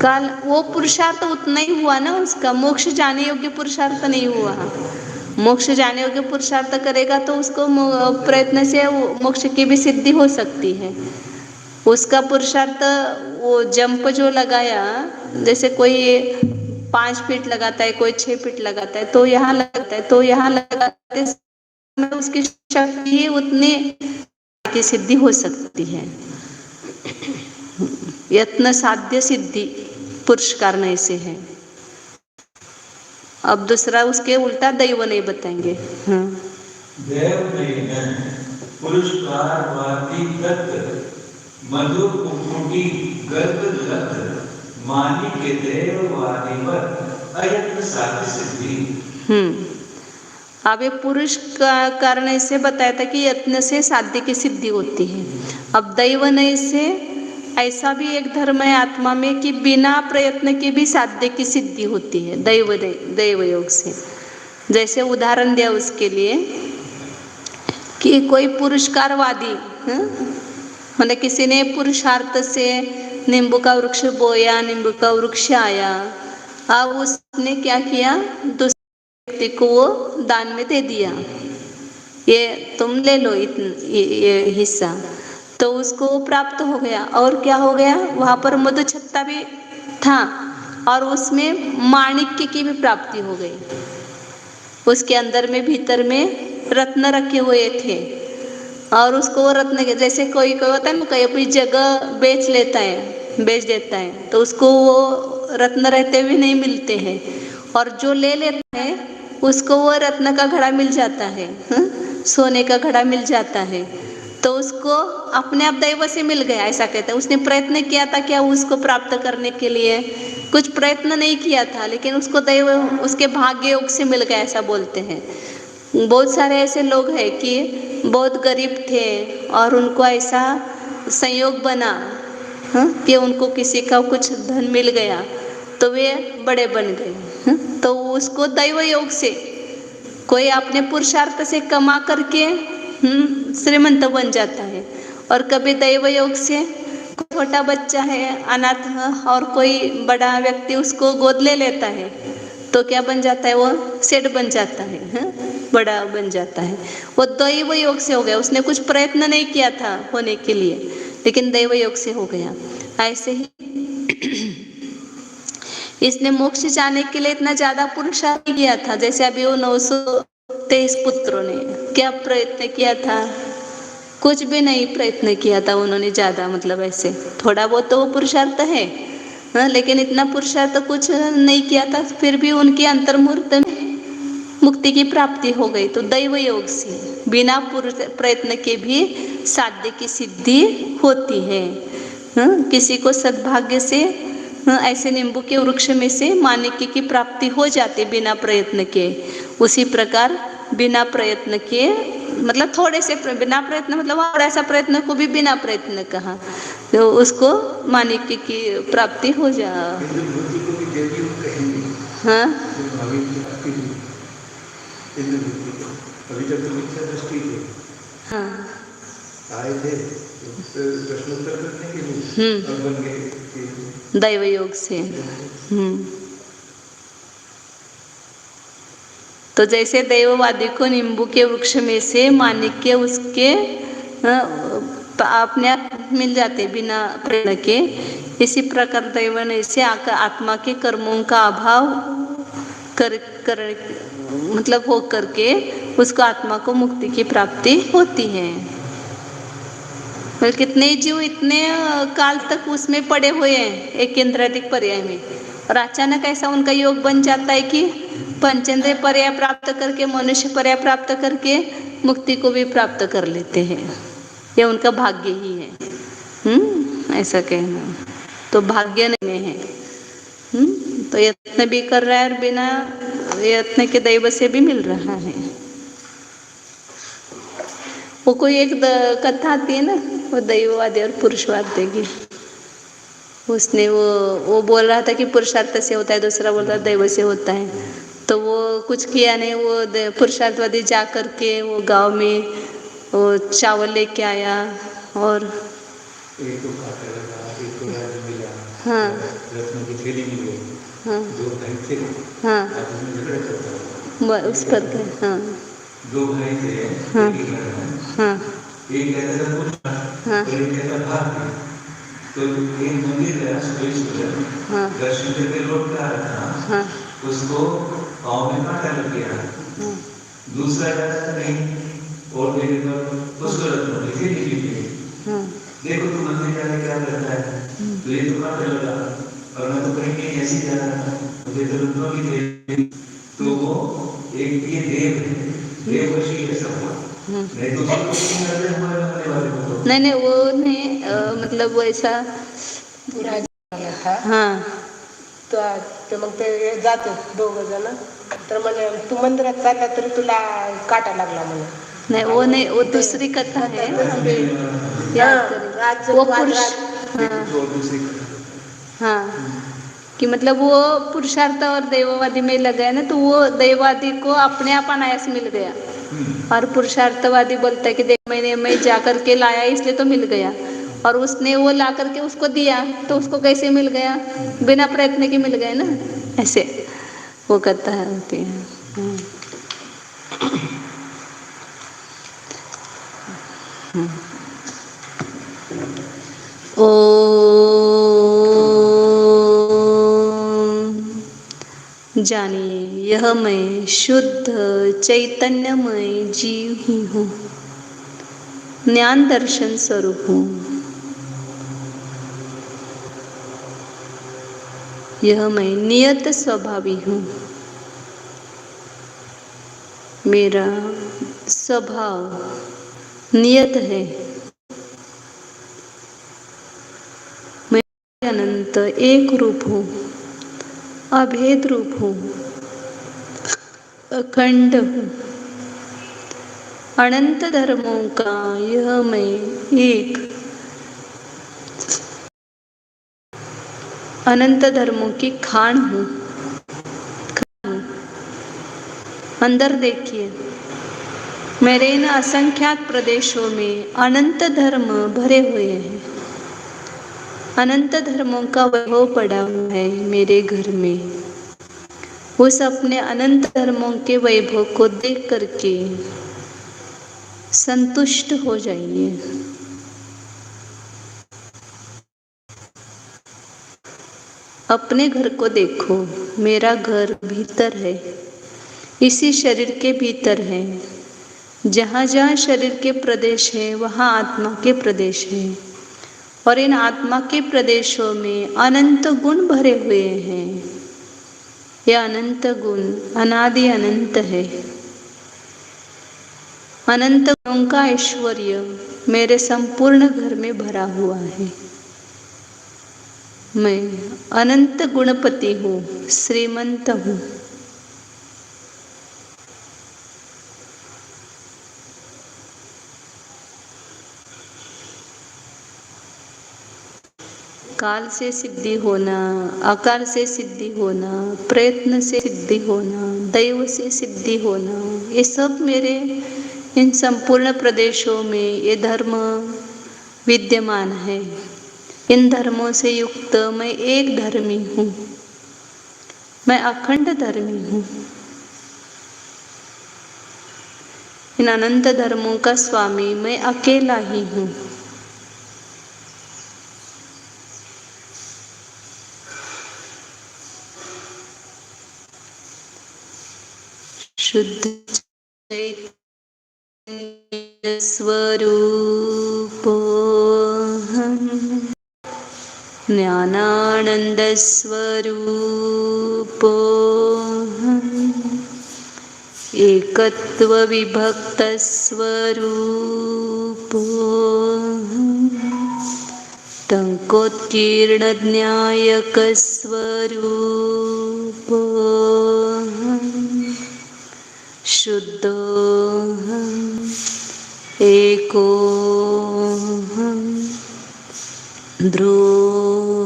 काल वो पुरुषार्थ उतना ही हुआ ना उसका, मोक्ष जाने योग्य पुरुषार्थ नहीं हुआ। मोक्ष जाने योग्य पुरुषार्थ करेगा तो उसको प्रयत्न से मोक्ष की भी सिद्धि हो सकती है। उसका पुरुषार्थ वो जंप जो लगाया, जैसे कोई 5 फीट लगाता है, कोई 6 फीट लगाता है, तो यहाँ लगाता है, तो यहाँ लगाते समय उसकी शक्ति उतनी की सिद्धि हो सकती है। यत्न साध्य सिद्धि पुरुषकार नहीं से है। अब दूसरा उसके उल्टा दैव नहीं बताएंगे। देव नहीं, पुरुषकार वादी दत्त मधु कुटी गर्भ लत मानी के देव वादी पर अयत्न साध्य सिद्धि। अब ये पुरुष का कारण से बताया था कि यत्न से साध्य की सिद्धि होती है। अब दैव नहीं से ऐसा भी एक धर्म है आत्मा में कि बिना प्रयत्न के भी साध्य की सिद्धि होती है दैव योग से। जैसे उदाहरण दिया उसके लिए कि कोई पुरस्कारवादी, मतलब किसी ने पुरुषार्थ से नींबू का वृक्ष बोया, नींबू का वृक्ष आया, अब उसने क्या किया, दूसरे व्यक्ति को वो दान में दे दिया, ये तुम ले लो ये हिस्सा, तो उसको प्राप्त हो गया। और क्या हो गया, वहाँ पर मधुछत्ता भी था और उसमें माणिक्य की भी प्राप्ति हो गई। उसके अंदर में भीतर में रत्न रखे हुए थे और उसको वो रत्न के जैसे कोई होता है ना, कोई अपनी जगह बेच लेता है, बेच देता है, तो उसको वो रत्न रहते हुए नहीं मिलते हैं, और जो ले लेता है उसको वो रत्न का घड़ा मिल जाता है, सोने का घड़ा मिल जाता है, तो उसको अपने आप दैव से मिल गया, ऐसा कहते हैं। उसने प्रयत्न किया था क्या उसको प्राप्त करने के लिए, कुछ प्रयत्न नहीं किया था, लेकिन उसको दैव उसके भाग्य योग से मिल गया, ऐसा बोलते हैं। बहुत सारे ऐसे लोग हैं कि बहुत गरीब थे और उनको ऐसा संयोग बना कि उनको किसी का कुछ धन मिल गया तो वे बड़े बन गए। तो उसको दैव योग से कोई अपने पुरुषार्थ से कमा करके श्रीमंत बन जाता है, और कभी दैव योग से छोटा बच्चा है अनाथ और कोई बड़ा व्यक्ति उसको गोद ले लेता है तो क्या बन जाता है, वो सेठ बन जाता है, बड़ा बन जाता है। वो दैव योग से हो गया, उसने कुछ प्रयत्न नहीं किया था होने के लिए, लेकिन दैव योग से हो गया। ऐसे ही इसने मोक्ष जाने के लिए इतना ज्यादा पुरुषार्थ किया था। जैसे अभी वो 923 पुत्रों ने क्या प्रयत्न किया था, कुछ भी नहीं प्रयत्न किया था उन्होंने ज्यादा, मतलब ऐसे थोड़ा बहुत तो वो पुरुषार्थ है, लेकिन इतना पुरुषार्थ कुछ नहीं किया था, फिर भी उनकी अंतर्मुहूर्त में मुक्ति की प्राप्ति हो गई। तो दैव योग से बिना प्रयत्न के भी साध्य की सिद्धि होती है। किसी को सद्भाग्य से ऐसे नींबू के वृक्ष में से माणिक्य की प्राप्ति हो जाती बिना प्रयत्न के, उसी प्रकार बिना प्रयत्न के, मतलब थोड़े से बिना प्रयत्न, मतलब थोड़ा सा प्रयत्न को भी बिना प्रयत्न कहा, तो उसको माणिक्य की प्राप्ति हो जा। हाँ हाँ आए थे प्रश्नोत्तर करने के लिए और बन गए दैव योग से। तो जैसे दैववादी को नींबू के वृक्ष में से माणिक्य उसके अपने आप मिल जाते बिना प्रेरणा के, इसी प्रकार दैव ने से आकर आत्मा के कर्मों का अभाव कर मतलब हो करके उसको आत्मा को मुक्ति की प्राप्ति होती है। कितने जीव इतने काल तक उसमें पड़े हुए हैं एक केंद्राधिक पर्याय में, और अचानक ऐसा उनका योग बन जाता है कि पंचेंद्रिय पर्याय प्राप्त करके, मनुष्य पर्याय प्राप्त करके मुक्ति को भी प्राप्त कर लेते हैं। ये उनका भाग्य ही है, ऐसा कहना तो भाग्य नहीं है। तो यत्न भी कर रहा है और बिना यत्न के दैव से भी मिल रहा है। वो कोई एक कथा आती है ना, वो दैववादी और पुरुषवादी की, उसने वो बोल रहा था कि पुरुषार्थ से होता है, दूसरा बोल रहा दैव से होता है। तो वो कुछ किया नहीं, वो पुरुषार्थवादी जा करके वो गांव में वो चावल लेके आया और एक तो खाता लगा, एक तो राज मिला, हाँ रत्नों की थैली मिल गई, हाँ दो भाई थे, हाँ आपस में झगड़ा चलता था, उस पर हाँ दो भाई थे, हाँ एक ही घर में, हाँ एक कहता था पूछना हाँ और एक कहता भाग। तो एक मंदिर गया सुबह हाँ दर्शन करके लौट कर आ रहा था, हाँ उसको पाँव में कांटा लग गया। दूसरा कहता नहीं और मेरे पर उसको रत्नों की थैली मिल गई। देखो तू मंदिर जाने क्या करता है, तो ये तो कांटा लगा और मैं तो कहीं कहीं ऐसी जा रहा था, मुझे तो रत्नों की थैली। तो वो एक ये देव है, देववशी है सब, नहीं तो नहीं वो नहीं मतलब वो ऐसा था हाँ ते मग ते जाते दोघं जण, तर म्हणे तू मंदिरात चालला तरी तुला काटा लागला म्हणे. नहीं वो नहीं, वो दूसरी कथा है, याद करें वो पुरुष हाँ कि मतलब वो पुरुषार्थ और दैववादी में लगा है ना, तो वो दैववादी को अपने आप अनायास मिल गया, और पुरुषार्थवादी बोलता है कि देख मैंने मैं जा करके लाया इसलिए तो मिल गया, और उसने वो ला करके उसको दिया तो उसको कैसे मिल गया, बिना प्रयत्न के मिल गए ना, ऐसे वो कथा होती है। जानिए यह मैं शुद्ध चैतन्यमय जीव ही हूँ, ज्ञान दर्शन स्वरूप हूँ। यह मैं नियत स्वभावी हूँ, मेरा स्वभाव नियत है। मैं अनंत एक रूप हूँ, अभेद रूप हूँ, अखंड हूँ, अनंत धर्मों का यह मैं एक, अनंत धर्मों की खान हूँ। अंदर देखिए, मेरे इन असंख्यात प्रदेशों में अनंत धर्म भरे हुए हैं। अनंत धर्मों का वैभव पड़ा हुआ है मेरे घर में। उस अपने अनंत धर्मों के वैभव को देख करके संतुष्ट हो जाइए। अपने घर को देखो, मेरा घर भीतर है, इसी शरीर के भीतर है। जहाँ जहाँ शरीर के प्रदेश है वहाँ आत्मा के प्रदेश है, और इन आत्मा के प्रदेशों में अनंत गुण भरे हुए हैं। यह अनंत गुण अनादि अनंत है। अनंत गुणों का ऐश्वर्य मेरे संपूर्ण घर में भरा हुआ है। मैं अनंत गुणपति हूँ, श्रीमंत हूँ। काल से सिद्धि होना, आकार से सिद्धि होना, प्रयत्न से सिद्धि होना, दैव से सिद्धि होना, ये सब मेरे इन संपूर्ण प्रदेशों में ये धर्म विद्यमान है। इन धर्मों से युक्त मैं एक धर्मी हूँ, मैं अखंड धर्मी हूँ। इन अनंत धर्मों का स्वामी मैं अकेला ही हूँ। शुद्ध चैतन्य स्वरूपोऽहम्, ज्ञानानंद स्वरूपोऽहम्, एकत्व विभक्त स्वरूपोऽहम्, टंकोत्कीर्ण ज्ञायक स्वरूपोऽहम्, शुद्धोऽहम्, एकोऽहम्, ध्रुवोऽहम्,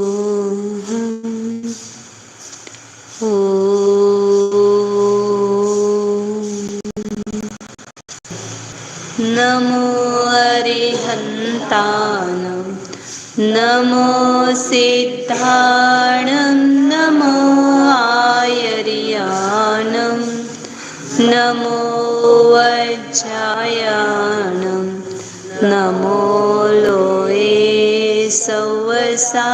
नमो अरिहन्तानं, नमो सिद्धाणं, नमो आयर्यानं, नमो वज्रायाणं, नमो लोये सवसा